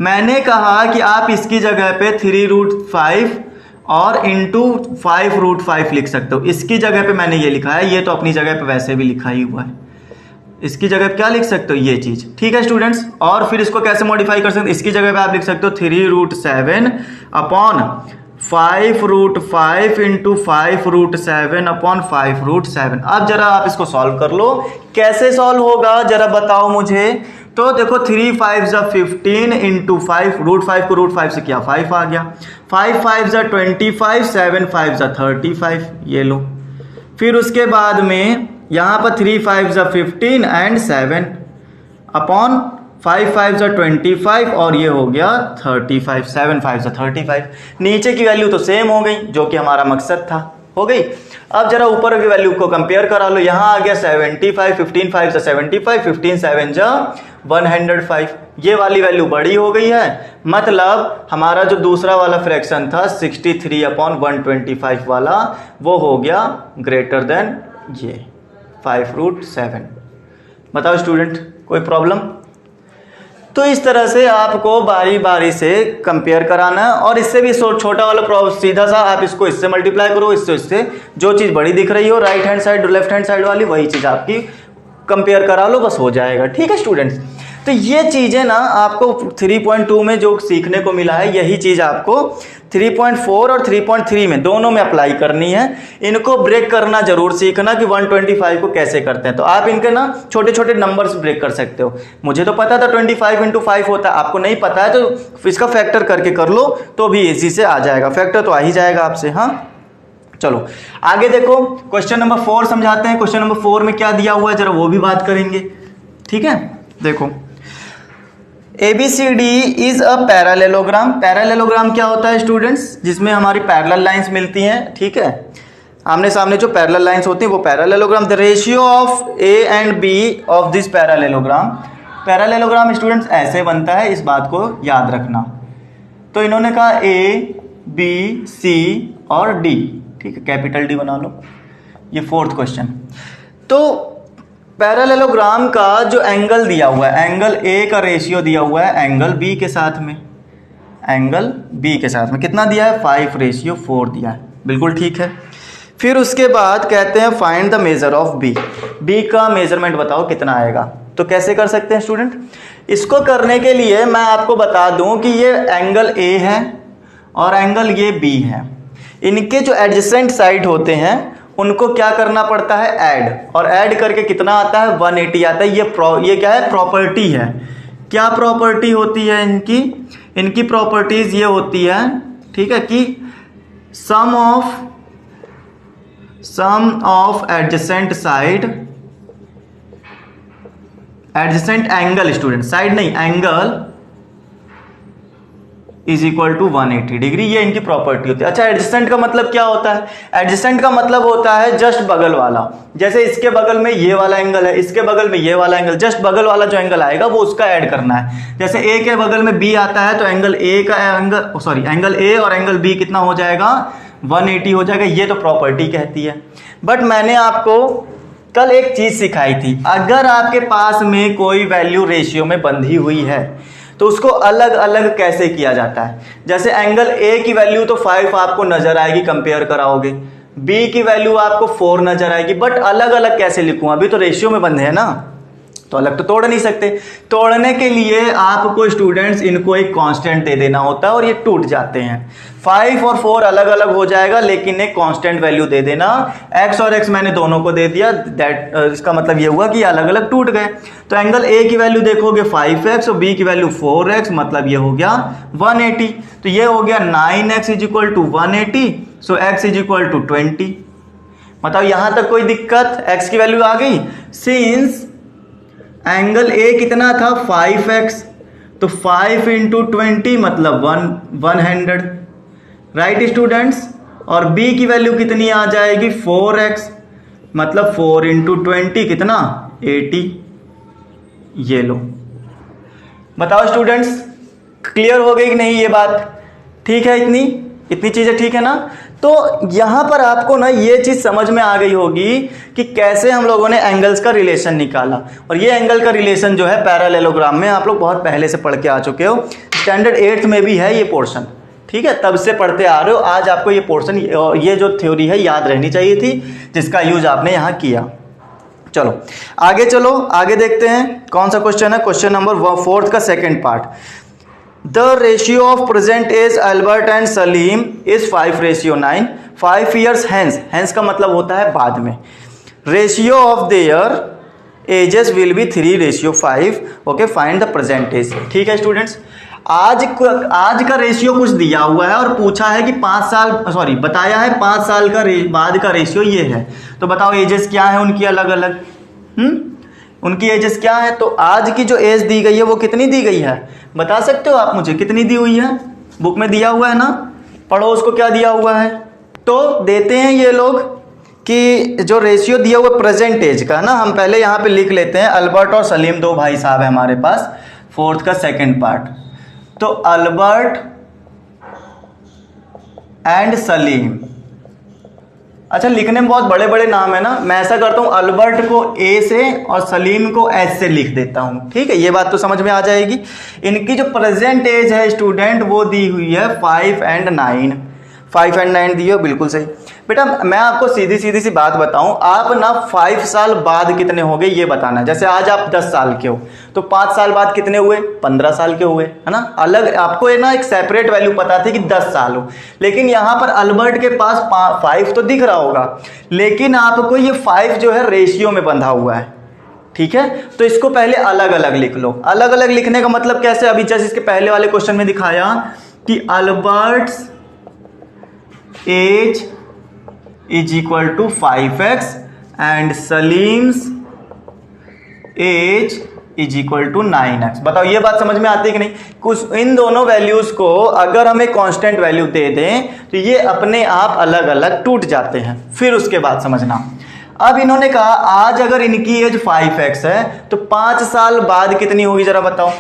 Speaker 1: मैंने कहा कि आप इसकी जगह पे 3 रूट 5 और इंटू 5 रूट 5 लिख सकते हो। इसकी जगह पे मैंने ये लिखा है, ये तो अपनी जगह पे वैसे भी लिखा ही हुआ है, इसकी जगह पे क्या लिख सकते हो, ये चीज। ठीक है स्टूडेंट्स, और फिर इसको कैसे मॉडिफाई कर सकते हो, इसकी जगह पे आप लिख सकते हो 3 root 7 upon 5 root 5 into 5 root 7 upon 5 root 7। अब जरा आप इसको सॉल्व कर लो, कैसे सॉल्व होगा जरा बताओ मुझे। तो देखो 3 5 जा 15 इंटू 5 रूट 5 को रूट 5 से किया 5 आ गया, 5 5 जा 25, 7 5 जा 35, ये लो। फिर उसके बाद में यहाँ पर 3 5 जा 15 एंड 7 अपॉन 5 5 जा 25 और ये हो गया 35, 7 5 जा 35। नीचे की वैल्यू तो सेम हो गई जो कि हमारा मकसद था, हो गई। अब जरा ऊपर की वैल्यू को कंपेयर करा लो, यहाँ आ गया 75, 15 5 जा 75, 15 7 जा 105, ये वाली वैल्यू बड़ी हो गई है। मतलब हमारा जो दूसरा वाला फ्रैक्शन था 63 अपॉन 125 वाला, वो हो गया ग्रेटर देन ये 5 रूट 7। बताओ स्टूडेंट, कोई प्रॉब्लम? तो इस तरह से आपको बारी बारी से कंपेयर कराना है, और इससे भी छोटा वाला प्रॉब्लम सीधा सा आप इसको इससे मल्टीप्लाई करो, इससे जो चीज़ बड़ी दिख रही हो right hand side left hand side वाली, वही चीज़ आपकी कंपेयर करा लो, बस हो जाएगा। ठीक है स्टूडेंट्स, तो ये चीज़ें ना आपको 3.2 में जो सीखने को मिला है, यही चीज़ आपको 3.4 और 3.3 में दोनों में अप्लाई करनी है। इनको ब्रेक करना जरूर सीखना कि 125 को कैसे करते हैं। तो आप इनके ना छोटे छोटे नंबर्स ब्रेक कर सकते हो। मुझे तो पता था 25 इंटू 5 होता है, आपको नहीं पता है तो इसका फैक्टर करके कर लो तो भी इजी से आ जाएगा, फैक्टर तो आ ही जाएगा आपसे। हाँ चलो आगे देखो, क्वेश्चन नंबर 4 समझाते हैं। क्वेश्चन नंबर 4 में क्या दिया हुआ है जरा वो भी बात करेंगे। ठीक है, देखो ABCD is a parallelogram. Parallelogram क्या होता है स्टूडेंट्स, जिसमें हमारी पैरेलल लाइंस मिलती हैं। ठीक है, आमने सामने जो पैरेलल लाइंस होती हैं वो parallelogram. The ratio of A and B of this parallelogram. Parallelogram students ऐसे बनता है, इस बात को याद रखना। तो इन्होंने कहा A B C और D, ठीक है, कैपिटल D बना लो। ये 4th क्वेश्चन। तो पैरेललोग्राम का जो एंगल दिया हुआ है, एंगल A का रेशियो दिया हुआ है एंगल B के साथ में, एंगल B के साथ में कितना दिया है, 5:4 दिया है, बिल्कुल ठीक है। फिर उसके बाद कहते हैं find the measure of B। B का मेजरमेंट बताओ कितना आएगा। तो कैसे कर सकते हैं स्टूडेंट, इसको करने के लिए मैं आपको बता दूं कि ये एंगल A है और एंगल ये B है। इनके जो एडजेसेंट साइड होते हैं उनको क्या करना पड़ता है, ऐड, और ऐड करके कितना आता है, 180 आता है। ये क्या है, प्रॉपर्टी है। क्या प्रॉपर्टी होती है इनकी, इनकी प्रॉपर्टीज ये होती है, ठीक है, कि sum of adjacent side, adjacent angle student, side नहीं angle is equal to 180 degree, ये इनकी प्रॉपर्टी होती है। अच्छा, एडजेसेंट का मतलब क्या होता है, एडजेसेंट का मतलब होता है जस्ट बगल वाला। जैसे इसके बगल में ये वाला एंगल है, इसके बगल में ये वाला एंगल, जस्ट बगल वाला जो एंगल आएगा वो उसका ऐड करना है। जैसे ए के बगल में बी आता है तो एंगल ए का एंगल ए और एंगल बी कितना हो जाएगा, 180 हो जाएगा। ये तो प्रॉपर्टी कहती है। बट मैंने आपको कल एक चीज सिखाई थी, अगर आपके पास में कोई वैल्यू रेशियो में बंधी हुई है तो उसको अलग अलग कैसे किया जाता है। जैसे एंगल A की वैल्यू तो 5 आपको नजर आएगी, कंपेयर कराओगे, B की वैल्यू आपको 4 नजर आएगी, बट अलग अलग कैसे लिखूं, अभी तो रेशियो में बंधे हैं ना, तो अलग तो तोड़ नहीं सकते। तोड़ने के लिए आपको स्टूडेंट्स इनको एक कांस्टेंट दे देना होता है और ये टूट जाते हैं। 5 और 4 अलग अलग हो जाएगा, लेकिन एक कांस्टेंट वैल्यू दे देना। x और x मैंने दोनों को दे दिया, इसका मतलब ये हुआ कि ये अलग अलग टूट गए। तो एंगल A की वैल्यू देखोगे 5x और B की वैल्यू 4x, मतलब ये हो गया 180। तो ये हो गया 9x is equal to 180, so x is equal to 20। बताओ यहां तक कोई दिक्कत? x की वैल्यू आ गई। सिंस एंगल ए कितना था 5x, तो 5 इंटू 20 मतलब 100, राइट स्टूडेंट्स। और b की वैल्यू कितनी आ जाएगी 4x, मतलब 4 इंटू 20 कितना 80। ये लो, बताओ स्टूडेंट्स क्लियर हो गई कि नहीं ये बात? ठीक है, इतनी चीजें ठीक है ना? तो यहां पर आपको ना ये चीज समझ में आ गई होगी कि कैसे हम लोगों ने एंगल्स का रिलेशन निकाला। और ये एंगल का रिलेशन जो है पैरेललोग्राम में आप लोग बहुत पहले से पढ़ के आ चुके हो, स्टैंडर्ड 8th में भी है ये पोर्शन, ठीक है, तब से पढ़ते आ रहे हो। आज आपको ये पोर्शन, ये जो थ्योरी है याद रहनी चाहिए थी, जिसका यूज आपने यहाँ किया। चलो आगे देखते हैं कौन सा क्वेश्चन है। क्वेश्चन नंबर 4 का second part. The ratio of present age Albert and Salim is 5:9। 5 years hence का मतलब होता है बाद में। Ratio of their ages will be 3:5। Okay, find the present age. ठीक है स्टूडेंट्स, आज का रेशियो कुछ दिया हुआ है और पूछा है कि 5 साल, बताया है 5 साल का बाद का रेशियो ये है। तो बताओ एजेस क्या है उनकी अलग अलग, उनकी एजेस क्या है? तो आज की जो एज दी गई है वो कितनी दी गई है, बता सकते हो आप मुझे? कितनी दी हुई है? बुक में दिया हुआ है ना, पढ़ो उसको क्या दिया हुआ है। तो देते हैं ये लोग कि जो रेशियो दिया हुआ प्रेजेंट एज का ना, हम पहले यहाँ पे लिख लेते हैं। अल्बर्ट और सलीम 2 भाई साहब है हमारे पास, 4th का सेकंड पार्ट। तो अल्बर्ट एंड सलीम, अच्छा लिखने में बहुत बड़े बड़े नाम है ना, मैं ऐसा करता हूं अल्बर्ट को ए से और सलीम को एस से लिख देता हूं, ठीक है, ये बात तो समझ में आ जाएगी। इनकी जो प्रेजेंट एज है स्टूडेंट वो दी हुई है 5 and 9। 5 and 9 दी हो, बिल्कुल सही। बेटा मैं आपको सीधी सी बात बताऊं, आप ना 5 साल बाद कितने हो गए ये बताना। जैसे आज आप 10 साल के हो तो 5 साल बाद कितने हुए? 15 साल के हुए, है ना। अलग आपको है ना एक सेपरेट वैल्यू पता थी कि 10 साल हो, लेकिन यहां पर अल्बर्ट के पास 5 तो दिख रहा होगा, लेकिन आपको ये 5 जो है रेशियो में बंधा हुआ है, ठीक है। तो इसको पहले अलग अलग लिख लो। अलग अलग लिखने का मतलब कैसे? अभी जैसे इसके पहले वाले क्वेश्चन में दिखाया कि Albert's age is equal to 5x and Salim's age is equal to 9x। बताओ ये बात समझ में आती है कि नहीं? कुछ इन दोनों वैल्यूज को अगर हम एक कांस्टेंट वैल्यू दे दें तो ये अपने आप अलग अलग टूट जाते हैं, फिर उसके बाद समझना। अब इन्होंने कहा आज अगर इनकी एज 5x है तो 5 साल बाद कितनी होगी जरा बताओ।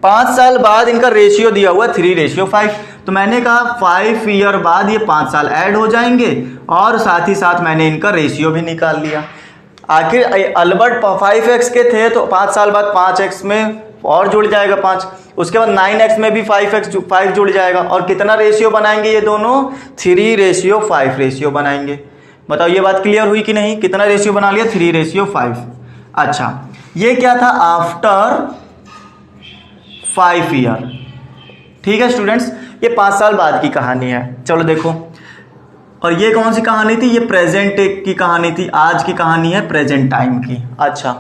Speaker 1: 5 साल बाद इनका रेशियो दिया हुआ 3:5, तो मैंने कहा 5 ईयर बाद ये 5 साल ऐड हो जाएंगे और साथ ही साथ मैंने इनका रेशियो भी निकाल लिया। आखिर अल्बर्ट 5x के थे तो 5 साल बाद 5x में और जुड़ जाएगा 5, उसके बाद 9x में भी 5 जुड़ जाएगा, और कितना रेशियो बनाएंगे ये दोनों? 3:5 रेशियो बनाएंगे। बताओ ये बात क्लियर हुई कि नहीं? कितना रेशियो बना लिया? 3:5। अच्छा ये क्या था? After 5 year. ठीक है स्टूडेंट्स, ये 5 साल बाद की कहानी है। चलो देखो, और ये कौन सी कहानी थी? ये प्रेजेंट की कहानी थी, आज की कहानी है प्रेजेंट टाइम की। अच्छा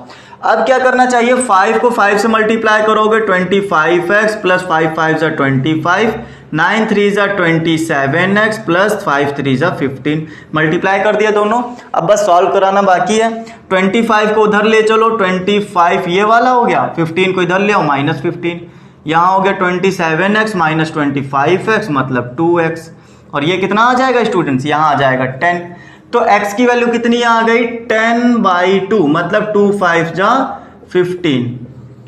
Speaker 1: अब क्या करना चाहिए? 5 को 5 से मल्टीप्लाई करोगे 25x plus 5 5 = 25, 9 3 = 27x plus 5 3 = 15। Multiply कर दिया दोनों, अब बस सॉल्व कराना बाकी है। 25 को उधर ले चलो, 25 ये वाला हो गया, 15 को इधर ले आओ -15, यहाँ हो गया 27x माइनस 25x मतलब 2x, और ये कितना आ जाएगा स्टूडेंट्स? यहाँ आ जाएगा 10। तो x की वैल्यू कितनी आ गई? 10/2 मतलब 2 5 = 15।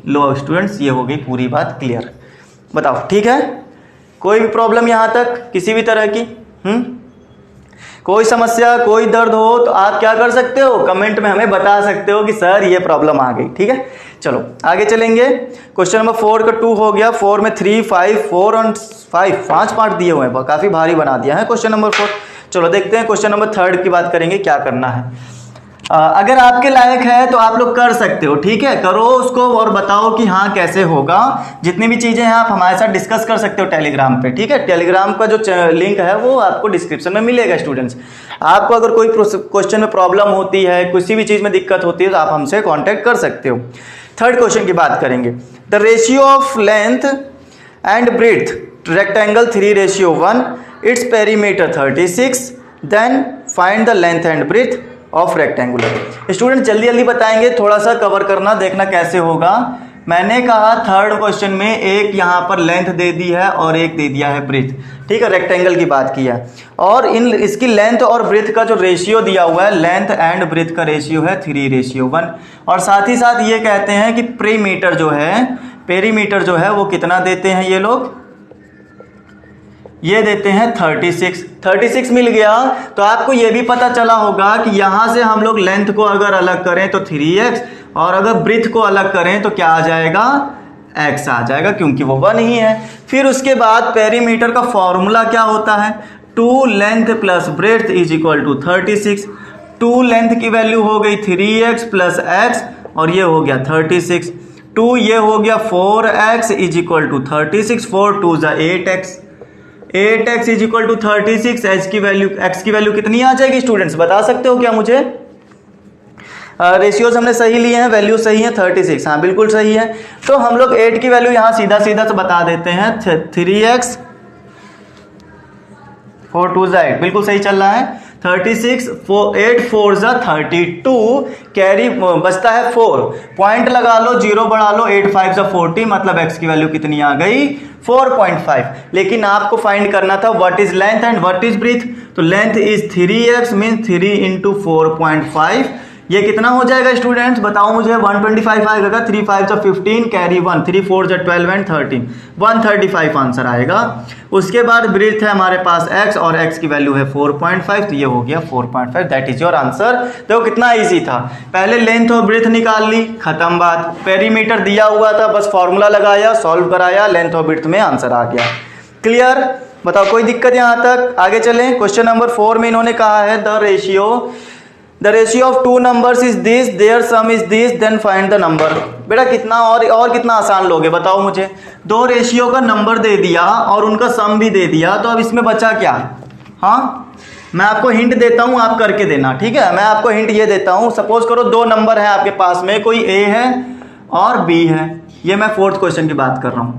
Speaker 1: लो स्टूडेंट्स ये हो गई पूरी बात क्लियर। बताओ ठीक है? कोई भी प्रॉब्लम यहाँ तक किसी भी तरह की? कोई समस्या, कोई दर्द हो तो आप क्या कर सकते हो? कमेंट में हमें बता सकते हो कि सर ये प्रॉब्लम आ गई। ठीक है, चलो आगे चलेंगे। क्वेश्चन नंबर 4 का 2 हो गया। 4 में 3 5 4 और 5 पार्ट दिए हुए हैं, काफी भारी बना दिया है क्वेश्चन नंबर 4। चलो देखते हैं क्वेश्चन नंबर 3 की बात करेंगे, क्या करना है। अगर आपके लायक है तो आप लोग कर सकते हो, ठीक है, करो उसको और बताओ कि हाँ कैसे होगा। जितनी भी चीजें हैं आप हमारे साथ डिस्कस कर सकते हो टेलीग्राम पे, ठीक है। टेलीग्राम का जो लिंक है वो आपको डिस्क्रिप्शन में मिलेगा। स्टूडेंट्स आपको अगर कोई क्वेश्चन में प्रॉब्लम होती है, किसी भी चीज में दिक्कत होती है तो आप हमसे कॉन्टेक्ट कर सकते हो। 3rd क्वेश्चन की बात करेंगे। The ratio of length and breadth rectangle 3:1, its perimeter 36, then find the length and breadth of rectangular. Student जल्दी जल्दी बताएंगे, थोड़ा सा कवर करना, देखना कैसे होगा। मैंने कहा थर्ड क्वेश्चन में एक यहाँ पर लेंथ दे दी है और एक दे दिया है ब्रेथ, ठीक है, रेक्टेंगल की बात की है, और इसकी लेंथ और ब्रेथ का जो रेशियो दिया हुआ है, लेंथ एंड ब्रेथ का रेशियो है 3:1, और साथ ही साथ ये कहते हैं कि पेरीमीटर जो है वो कितना देते हैं ये लोग, ये देते हैं 36 मिल गया। तो आपको ये भी पता चला होगा कि यहां से हम लोग लेंथ को अगर अलग करें तो 3x, और अगर ब्रेथ को अलग करें तो क्या आ जाएगा, x आ जाएगा, क्योंकि वो 1 ही है। फिर उसके बाद पेरीमीटर का फॉर्मूला क्या होता है, 2 length plus breadth is equal to 36। 2 length की वैल्यू हो गई 3x प्लस x, और ये हो गया 36। 2 ये हो गया 4x इज इक्वल टू 36, 4 2 जा 8x, 8x is equal to 36। x की वैल्यू कितनी आ जाएगी स्टूडेंट्स, बता सकते हो क्या मुझे? रेशियोज हमने सही लिए हैं, वैल्यू सही है 36, हाँ बिल्कुल सही है। तो हम लोग 8 की वैल्यू यहाँ सीधा से बता देते हैं, 3x 4 2 जा 8, बिल्कुल सही चल रहा है। 36 8 4 जा 32, कैरी बचता है 4, पॉइंट लगा लो, 0 बढ़ा लो, 8 5 जा 40, मतलब x की वैल्यू कितनी आ गई, 4.5। लेकिन आपको फाइंड करना था what is length and what is breadth. तो length is 3x mean 3 into 4.5, ये कितना हो जाएगा स्टूडेंट्स, बताओ मुझे, 125 आएगा, 3 5 जा 15, कैरी 1, 3 4 जा 12 एंड 13, 135 आंसर आएगा। उसके बाद ब्रेथ है हमारे पास x, और x की वैल्यू है 4.5, तो ये हो गया 4.5, दैट इज योर आंसर। देखो कितना इजी था, पहले लेंथ और ब्रेथ निकाल ली, खत्म बात। पेरीमीटर दिया हुआ था, बस फॉर्मूला लगाया, सॉल्व कराया, लेंथ और ब्रेथ में आंसर आ गया। क्लियर, बताओ कोई दिक्कत यहाँ तक? आगे चलें, क्वेश्चन नंबर 4 में इन्होंने कहा है the ratio of two numbers is this, their sum is this, then find the number। बेटा कितना और कितना आसान लोगे, बताओ मुझे। 2 रेशियो का नंबर दे दिया और उनका सम भी दे दिया, तो अब इसमें बचा क्या? हाँ, मैं आपको हिंट देता हूं, आप करके देना, ठीक है। मैं आपको हिंट ये देता हूं, सपोज करो 2 नंबर है आपके पास में, कोई a है और b है, ये मैं 4th क्वेश्चन की बात कर रहा हूं।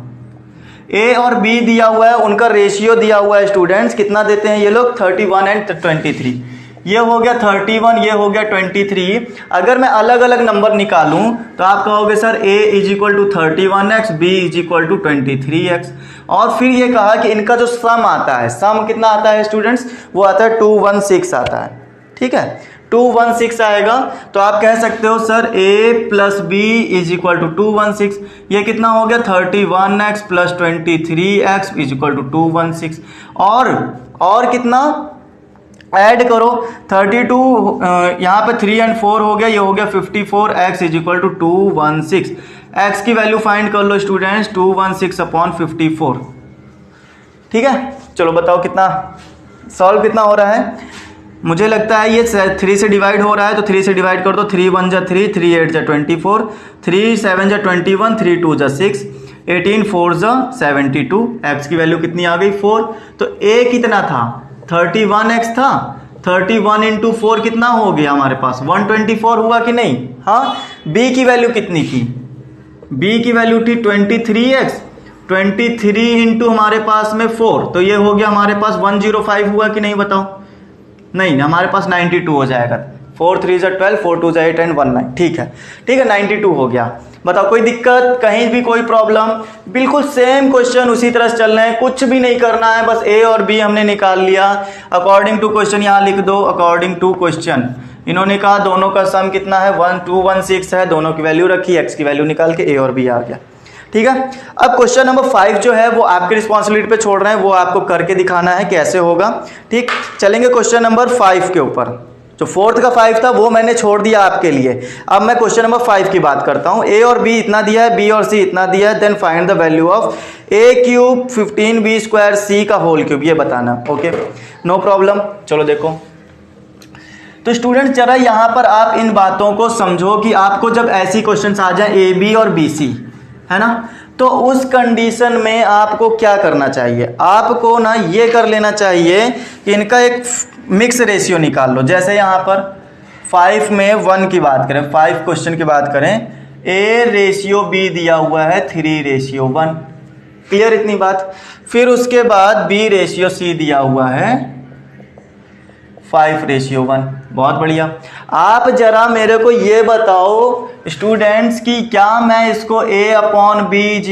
Speaker 1: a और b दिया हुआ है, उनका रेशियो दिया हुआ है स्टूडेंट्स, कितना देते हैं ये लोग, 31 एंड 23। ये हो गया 31, ये हो गया 23। अगर मैं अलग अलग नंबर निकालूं तो आप कहोगे sir a is equal to 31x, b is equal to 23x, और फिर ये कहा कि इनका जो सम आता है, सम कितना आता है स्टूडेंट्स, वो आता है 216 आता है, ठीक है, 216 आएगा। तो आप कह सकते हो sir a plus b is equal to 216, ये कितना हो गया 31x plus 23x is equal to 216, और कितना ऐड करो, 32 यहाँ पे 3 एंड 4 हो गया, ये हो गया 54x is equal to 216। x की वैल्यू फाइंड कर लो स्टूडेंट्स, 216 अपॉन 54, ठीक है। चलो बताओ कितना सॉल्व कितना हो रहा है, मुझे लगता है ये 3 से डिवाइड हो रहा है, तो 3 से डिवाइड कर दो, 3 1 जा 3, 3 8 जा 24, 3 7 जा 21, 3 2 जा 6, 18 4 जा 72, x की वैल्यू कितनी आ गई 4। तो a कितना था, 31x था, 31 इंटू 4 कितना हो गया हमारे पास, 124 हुआ कि नहीं। हाँ, b की वैल्यू कितनी थी, b की वैल्यू थी 23x, 23 इंटू हमारे पास में 4, तो ये हो गया हमारे पास 105 हुआ कि नहीं, बताओ। नहीं, हमारे पास 92 हो जाएगा, 4 3 जा 12, 4 2 जा 8 एंड 1 9, ठीक है 92 हो गया। बताओ कोई दिक्कत, कहीं भी कोई प्रॉब्लम? बिल्कुल सेम क्वेश्चन उसी तरह से चल रहे हैं, कुछ भी नहीं करना है, बस a और b हमने निकाल लिया। अकॉर्डिंग टू क्वेश्चन यहाँ लिख दो, अकॉर्डिंग टू क्वेश्चन इन्होंने कहा दोनों का सम कितना है, 1216 है, दोनों की वैल्यू रखी, x की वैल्यू निकाल के a और b आ गया, ठीक है। अब क्वेश्चन नंबर 5 जो है वो आपकी रिस्पॉन्सिबिलिटी पे छोड़ रहे हैं, वो आपको करके दिखाना है कैसे होगा, ठीक। चलेंगे क्वेश्चन नंबर 5 के ऊपर। जो 4th का 5 था वो मैंने छोड़ दिया आपके लिए। अब मैं क्वेश्चन नंबर 5 की बात करता हूँ। a और b इतना दिया है, b और c इतना दिया है, then find the value of a cube 15b square c का होल क्यूब, ये बताना। Okay, no problem. चलो देखो, तो स्टूडेंट जरा यहाँ पर आप इन बातों को समझो कि आपको जब ऐसी क्वेश्चन आ जाए a b और b c, है ना, तो उस कंडीशन में आपको क्या करना चाहिए, आपको ना ये कर लेना चाहिए कि इनका एक मिक्स रेशियो निकाल लो। जैसे यहाँ पर 5 में 1 की बात करें, 5 क्वेश्चन की बात करें, a रेशियो b दिया हुआ है 3:1, क्लियर इतनी बात। फिर उसके बाद b रेशियो c दिया हुआ है 5:1। बहुत बढ़िया। आप जरा मेरे को ये बताओ स्टूडेंट्स कि क्या मैं इसको A/B =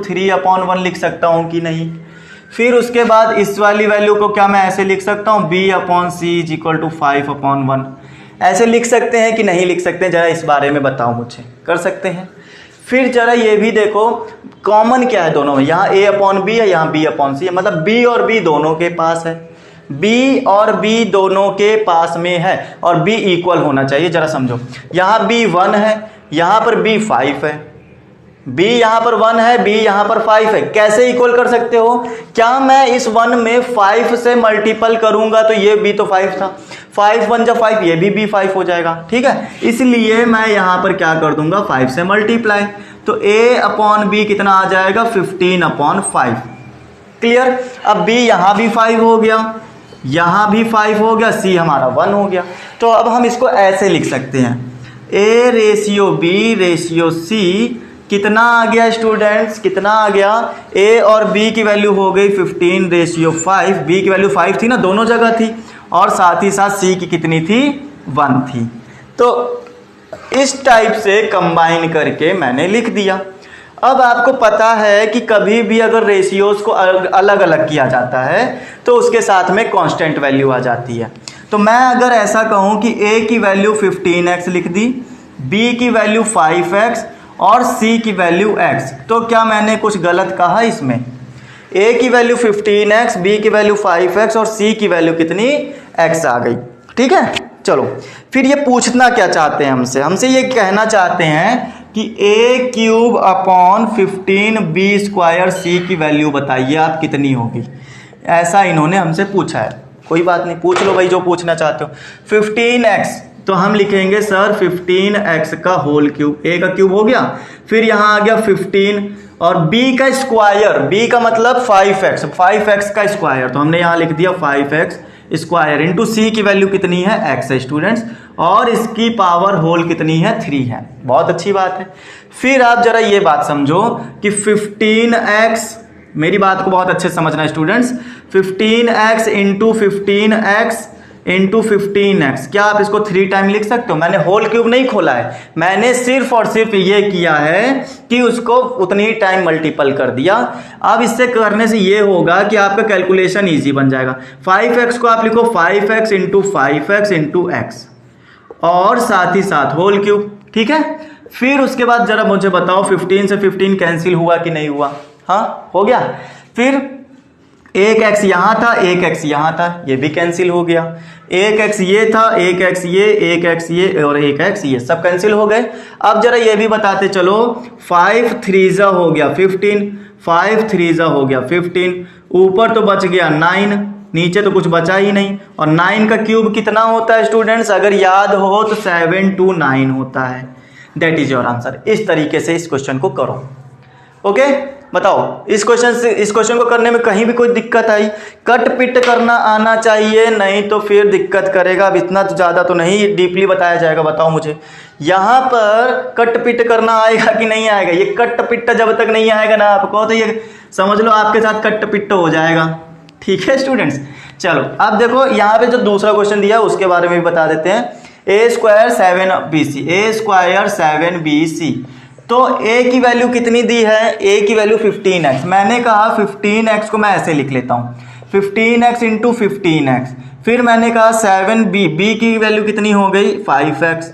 Speaker 1: 3/1 लिख सकता हूँ कि नहीं। फिर उसके बाद इस वाली वैल्यू को क्या मैं ऐसे लिख सकता हूँ B/C = 5/1। ऐसे लिख सकते हैं कि नहीं लिख सकते हैं, जरा इस बारे में बताओ मुझे। कर सकते हैं। फिर जरा ये भी देखो कॉमन क्या है दोनों में, यहाँ A/B है, यहाँ B/C है, मतलब B और B दोनों के पास है, B और B दोनों के पास में है और B इक्वल होना चाहिए। जरा समझो, यहाँ B 1 है, यहाँ पर B 5 है, B यहाँ पर 1 है, B यहाँ पर 5 है। कैसे इक्वल कर सकते हो? क्या मैं इस 1 में 5 से मल्टीपल करूंगा तो ये B तो 5 था, 5 1 जा 5, ये भी B5 हो जाएगा। ठीक है, इसलिए मैं यहाँ पर क्या कर दूंगा 5 से मल्टीप्लाई, तो A/B कितना आ जाएगा 15/5। क्लियर। अब B यहाँ भी 5 हो गया, यहाँ भी 5 हो गया, C हमारा 1 हो गया। तो अब हम इसको ऐसे लिख सकते हैं A/B/C कितना आ गया स्टूडेंट्स, कितना आ गया? A और B की वैल्यू हो गई 15/5। B की वैल्यू 5 थी ना, दोनों जगह थी, और साथ ही साथ C की कितनी थी 1 थी। तो इस टाइप से कंबाइन करके मैंने लिख दिया। अब आपको पता है कि कभी भी अगर रेशियोज को अलग अलग किया जाता है तो उसके साथ में कांस्टेंट वैल्यू आ जाती है। तो मैं अगर ऐसा कहूं कि A की वैल्यू 15x लिख दी, B की वैल्यू 5x और C की वैल्यू x, तो क्या मैंने कुछ गलत कहा इसमें? A की वैल्यू 15x, B की वैल्यू 5x और C की वैल्यू कितनी x आ गई। ठीक है, चलो फिर ये पूछना क्या चाहते हैं हमसे? हमसे ये कहना चाहते हैं कि A³/15B² C की वैल्यू बताइए आप कितनी होगी। ऐसा इन्होंने हमसे पूछा है। कोई बात नहीं, पूछ लो भाई जो पूछना चाहते हो। 15x तो हम लिखेंगे सर 15x का होल क्यूब, A का क्यूब हो गया, फिर यहाँ आ गया 15 और B का स्क्वायर, B का मतलब 5x, 5x का स्क्वायर, तो हमने यहाँ लिख दिया 5x स्क्वायर इंटू C की वैल्यू कितनी है x है स्टूडेंट्स, और इसकी पावर होल कितनी है 3 है। बहुत अच्छी बात है। फिर आप जरा ये बात समझो कि 15x, मेरी बात को बहुत अच्छे से समझना students, 15x into 15x into 15x, क्या आप इसको 3 टाइम लिख सकते हो? मैंने होल क्यूब नहीं खोला है, मैंने सिर्फ और सिर्फ ये किया है कि उसको उतनी टाइम मल्टीपल कर दिया। अब इससे करने से ये होगा कि आपका कैलकुलेशन इजी बन जाएगा। 5x को आप लिखो 5x into 5x into x और साथ ही साथ होल क्यूब। ठीक है, फिर उसके बाद जरा मुझे बताओ 15 से 15 कैंसिल हुआ कि नहीं हुआ? हाँ, हो गया। फिर एक x यहाँ था, एक x यहाँ था, ये भी कैंसिल हो गया। एक x ये था, एक x ये, एक x ये और एक x ये, सब कैंसिल हो गए। अब जरा ये भी बताते चलो, 5 3 हो गया 15, 5 3 हो गया 15, ऊपर तो बच गया 9, नीचे तो कुछ बचा ही नहीं। और 9 का क्यूब कितना होता है स्टूडेंट्स? अगर याद हो तो 7 to 9 होता है। That is your answer. इस तरीके से इस क्वेश्चन को करो। ओके, बताओ इस क्वेश्चन को करने में कहीं भी कोई दिक्कत आई? कट पिट करना आना चाहिए, नहीं तो फिर दिक्कत करेगा। अब इतना तो ज़्यादा तो नहीं डीपली बताया जाएगा, बताओ मुझे यहाँ पर कट पिट करना आएगा कि नहीं आएगा? ये कट पिट जब तक नहीं आएगा ना आपको, तो ये समझ लो आपके साथ कट पिट हो जाएगा। ठीक है स्टूडेंट्स, चलो अब देखो यहाँ पे जो दूसरा क्वेश्चन दिया है उसके बारे में भी बता देते हैं। A² 7BC, A² 7BC, तो A की वैल्यू कितनी दी है? A की वैल्यू 15x। मैंने कहा 15x को मैं ऐसे लिख लेता हूँ, 15x इंटू 15x। फिर मैंने कहा 7B, B की वैल्यू कितनी हो गई 5x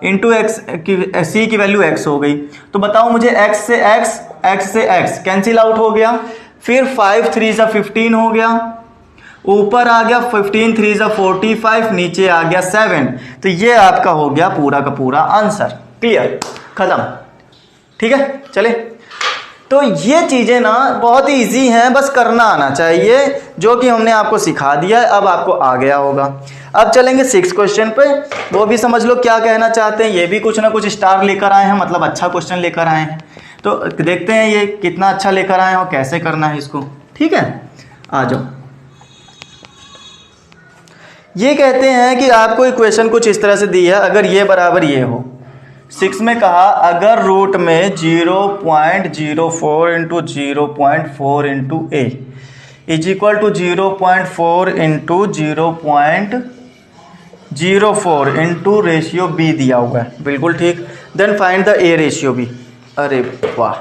Speaker 1: इंटू x की, C की वैल्यू x हो गई। तो बताओ मुझे x से x, x से x कैंसिल आउट हो गया। फिर 5 3 15 हो गया, ऊपर आ गया 15 3 45, नीचे आ गया 7। तो ये आपका हो गया पूरा का पूरा आंसर। क्लियर, खत्म। ठीक है, चले। तो ये चीजें ना बहुत ही इजी हैं, बस करना आना चाहिए, जो कि हमने आपको सिखा दिया है, अब आपको आ गया होगा। अब चलेंगे 6 क्वेश्चन पे, वो भी समझ लो क्या कहना चाहते हैं। ये भी कुछ ना कुछ स्टार लेकर आए हैं, मतलब अच्छा क्वेश्चन लेकर आए हैं। तो देखते हैं ये कितना अच्छा लेकर आए हैं और कैसे करना है इसको। ठीक है, आ जाओ। ये कहते हैं कि आपको इक्वेशन कुछ इस तरह से दी है, अगर ये बराबर ये हो। 6 में कहा अगर रूट में 0.04 into 0.4 into A is equal to 0.4 into 0.04 0.4 into ratio B दिया हुआ है, बिल्कुल ठीक। Then find the A ratio B, अरे वाह,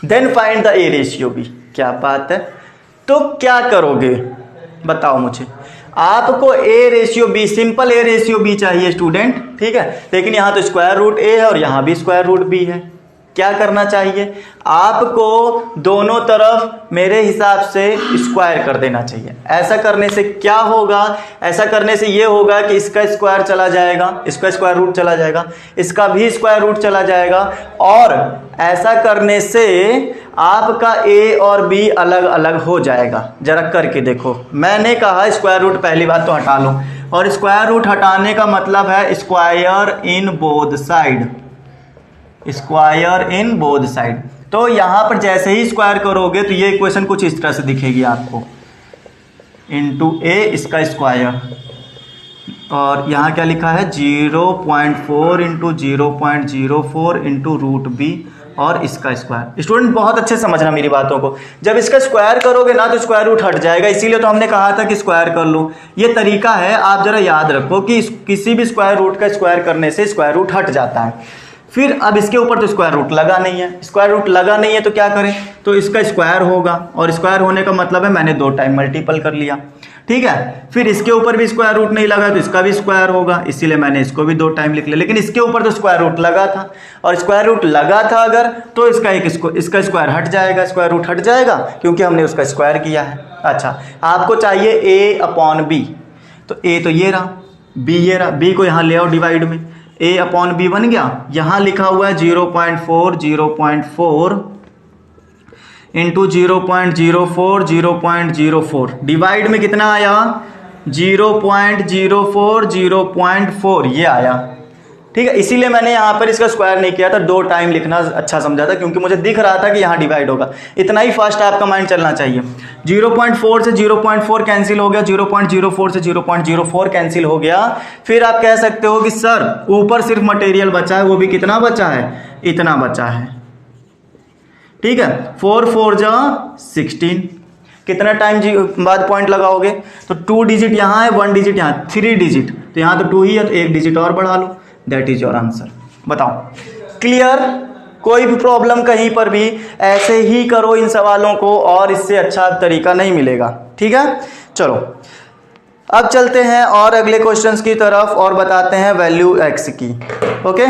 Speaker 1: then find the A ratio B, क्या बात है। तो क्या करोगे बताओ मुझे, आपको A ratio B, simple A ratio B चाहिए स्टूडेंट, ठीक है, लेकिन यहाँ तो स्क्वायर रूट ए है और यहाँ भी स्क्वायर रूट बी है। क्या करना चाहिए आपको, दोनों तरफ मेरे हिसाब से स्क्वायर कर देना चाहिए। ऐसा करने से क्या होगा, ऐसा करने से ये होगा कि इसका स्क्वायर चला जाएगा, इसका स्क्वायर रूट चला जाएगा, इसका भी स्क्वायर रूट चला जाएगा, और ऐसा करने से आपका ए और बी अलग अलग हो जाएगा। जरा करके देखो, मैंने कहा स्क्वायर रूट पहली बात तो हटा लो, और स्क्वायर रूट हटाने का मतलब है square in both side, square in both side. तो यहां पर जैसे ही स्क्वायर करोगे तो ये इक्वेशन कुछ इस तरह से दिखेगी आपको, इंटू ए इसका स्क्वायर, और यहाँ क्या लिखा है 0.4 इंटू 0.04 इंटू रूट बी और इसका स्क्वायर। स्टूडेंट बहुत अच्छे समझना मेरी बातों को, जब इसका स्क्वायर करोगे ना तो स्क्वायर रूट हट जाएगा, इसीलिए तो हमने कहा था कि स्क्वायर कर लो। ये तरीका है, आप जरा याद रखो कि किसी भी स्क्वायर रूट का स्क्वायर करने से स्क्वायर रूट हट जाता है। फिर अब इसके ऊपर तो स्क्वायर रूट लगा नहीं है, स्क्वायर रूट लगा नहीं है तो क्या करें, तो इसका स्क्वायर होगा, और स्क्वायर होने का मतलब है मैंने 2 टाइम मल्टीपल कर लिया, ठीक है। फिर इसके ऊपर भी स्क्वायर रूट नहीं लगा तो इसका भी स्क्वायर होगा, इसीलिए मैंने इसको भी 2 टाइम लिख लिया। लेकिन इसके ऊपर तो स्क्वायर रूट लगा था, और स्क्वायर रूट लगा था अगर तो इसका स्क्वायर हट जाएगा, स्क्वायर रूट हट जाएगा क्योंकि हमने उसका स्क्वायर किया है। अच्छा, आपको चाहिए ए अपॉन बी, तो ए तो ये रहा, बी ये रहा, बी को यहाँ ले आओ डिवाइड में, ए अपॉन बी बन गया। यहां लिखा हुआ है 0.4 इंटू 0.04 डिवाइड में कितना आया 0.04 ये आया, ठीक है। इसीलिए मैंने यहाँ पर इसका स्क्वायर नहीं किया था, 2 टाइम लिखना अच्छा समझा था क्योंकि मुझे दिख रहा था कि यहाँ डिवाइड होगा। इतना ही फास्ट आपका माइंड चलना चाहिए। 0.4 से 0.4 कैंसिल हो गया, 0.04 से 0.04 कैंसिल हो गया। फिर आप कह सकते हो कि सर ऊपर सिर्फ मटेरियल बचा है, वो भी कितना बचा है, इतना बचा है, ठीक है। 4 4 जा 16, कितना टाइम बाद पॉइंट लगाओगे, तो 2 डिजिट यहाँ है, 1 डिजिट यहाँ, 3 डिजिट, तो यहाँ तो 2 ही है तो 1 डिजिट और बढ़ा लो, दैट इज योर आंसर। बताओ क्लियर, कोई भी प्रॉब्लम कहीं पर भी ऐसे ही करो इन सवालों को, और इससे अच्छा तरीका नहीं मिलेगा, ठीक है। चलो अब चलते हैं और अगले क्वेश्चंस की तरफ और बताते हैं वैल्यू एक्स की, ओके,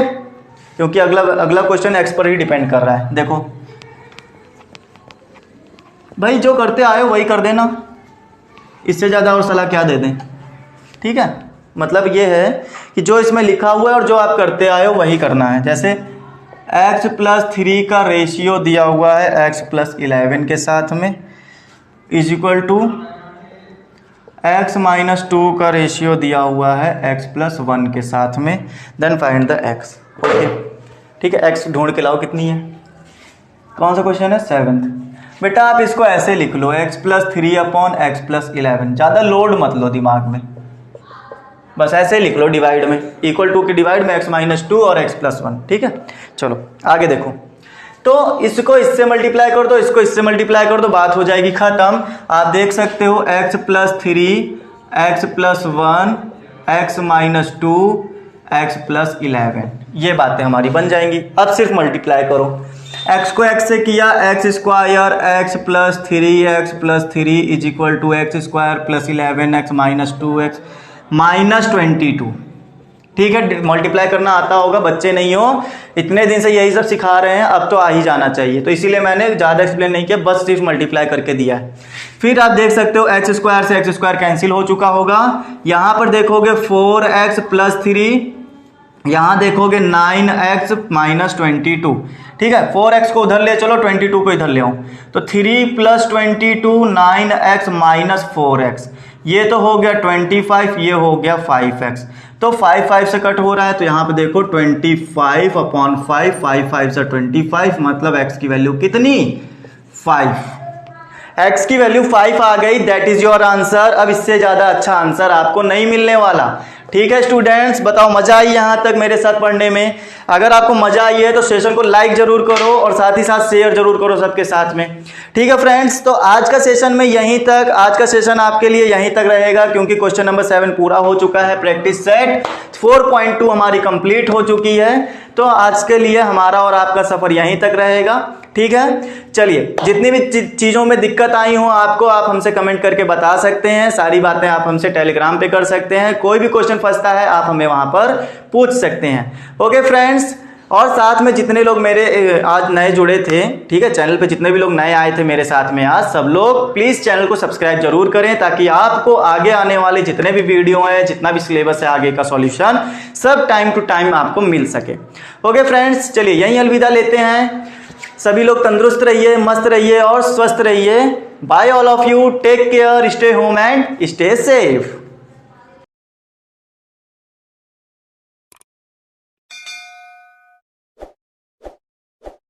Speaker 1: क्योंकि अगला क्वेश्चन एक्स पर ही डिपेंड कर रहा है। देखो भाई जो करते आए हो वही कर देना, इससे ज़्यादा और सलाह क्या दे दें, ठीक है। मतलब ये है कि जो इसमें लिखा हुआ है और जो आप करते आए हो वही करना है। जैसे x+3 का रेशियो दिया हुआ है x+11 के साथ में, इज इक्वल टू x-2 का रेशियो दिया हुआ है x+1 के साथ में, then find the x, okay, ठीक है। x ढूंढ के लाओ, कितनी है, कौन सा क्वेश्चन है, 7th। बेटा आप इसको ऐसे लिख लो x+3 अपॉन x+11, ज़्यादा लोड मत लो दिमाग में, बस ऐसे लिख लो डिवाइड में, इक्वल टू के डिवाइड में x-2 और x+1, ठीक है। चलो आगे देखो, तो इसको इससे मल्टीप्लाई कर दो, इसको इससे मल्टीप्लाई कर दो, बात हो जाएगी खत्म। आप देख सकते हो x+3 x+1 x-2 x+11, ये बातें हमारी बन जाएंगी। अब सिर्फ मल्टीप्लाई करो, x को x से किया, x² x+3 x+3 is equal to x² +11 x-2x -22, ठीक है। मल्टीप्लाई करना आता होगा, बच्चे नहीं हो, इतने दिन से यही सब सिखा रहे हैं, अब तो आ ही जाना चाहिए, तो इसीलिए मैंने ज़्यादा एक्सप्लेन नहीं किया, बस सिर्फ मल्टीप्लाई करके दिया है। फिर आप देख सकते हो x² से x² कैंसिल हो चुका होगा, यहाँ पर देखोगे 4x + 3, यहाँ देखोगे 9x -22, ठीक है। 4x को उधर ले चलो, 22 को इधर ले आओ, तो 3 + 22 9x -4x, ये तो हो गया 25, ये हो गया 5x, तो 5 5 से कट हो रहा है, तो यहाँ पे देखो 25 अपॉन 5, 5 5 से 25, मतलब x की वैल्यू कितनी 5। x की वैल्यू 5 आ गई, दैट इज योर आंसर। अब इससे ज़्यादा अच्छा आंसर आपको नहीं मिलने वाला। ठीक है स्टूडेंट्स, बताओ मजा आई यहाँ तक मेरे साथ पढ़ने में? अगर आपको मजा आई है तो सेशन को लाइक जरूर करो और साथ ही साथ शेयर जरूर करो सबके साथ में। ठीक है फ्रेंड्स, तो आज का सेशन में यहीं तक, आज का सेशन आपके लिए यहीं तक रहेगा क्योंकि क्वेश्चन नंबर 7 पूरा हो चुका है। प्रैक्टिस सेट 4.2 हमारी कंप्लीट हो चुकी है। तो आज के लिए हमारा और आपका सफर यहीं तक रहेगा। ठीक है, चलिए जितनी भी चीज़ों में दिक्कत आई हो आपको, आप हमसे कमेंट करके बता सकते हैं। सारी बातें आप हमसे टेलीग्राम पे कर सकते हैं। कोई भी क्वेश्चन फंसता है आप हमें वहां पर पूछ सकते हैं। ओके फ्रेंड्स, और साथ में जितने लोग मेरे आज नए जुड़े थे, ठीक है, चैनल पे जितने भी लोग नए आए थे मेरे साथ में आज, सब लोग प्लीज़ चैनल को सब्सक्राइब जरूर करें ताकि आपको आगे आने वाले जितने भी वीडियो हैं, जितना भी सिलेबस है आगे का सॉल्यूशन, सब टाइम टू टाइम आपको मिल सके। ओके फ्रेंड्स, चलिए यहीं अलविदा लेते हैं। सभी लोग तंदुरुस्त रहिए, मस्त रहिए और स्वस्थ रहिए। Bye all of you, take care, stay home and stay safe.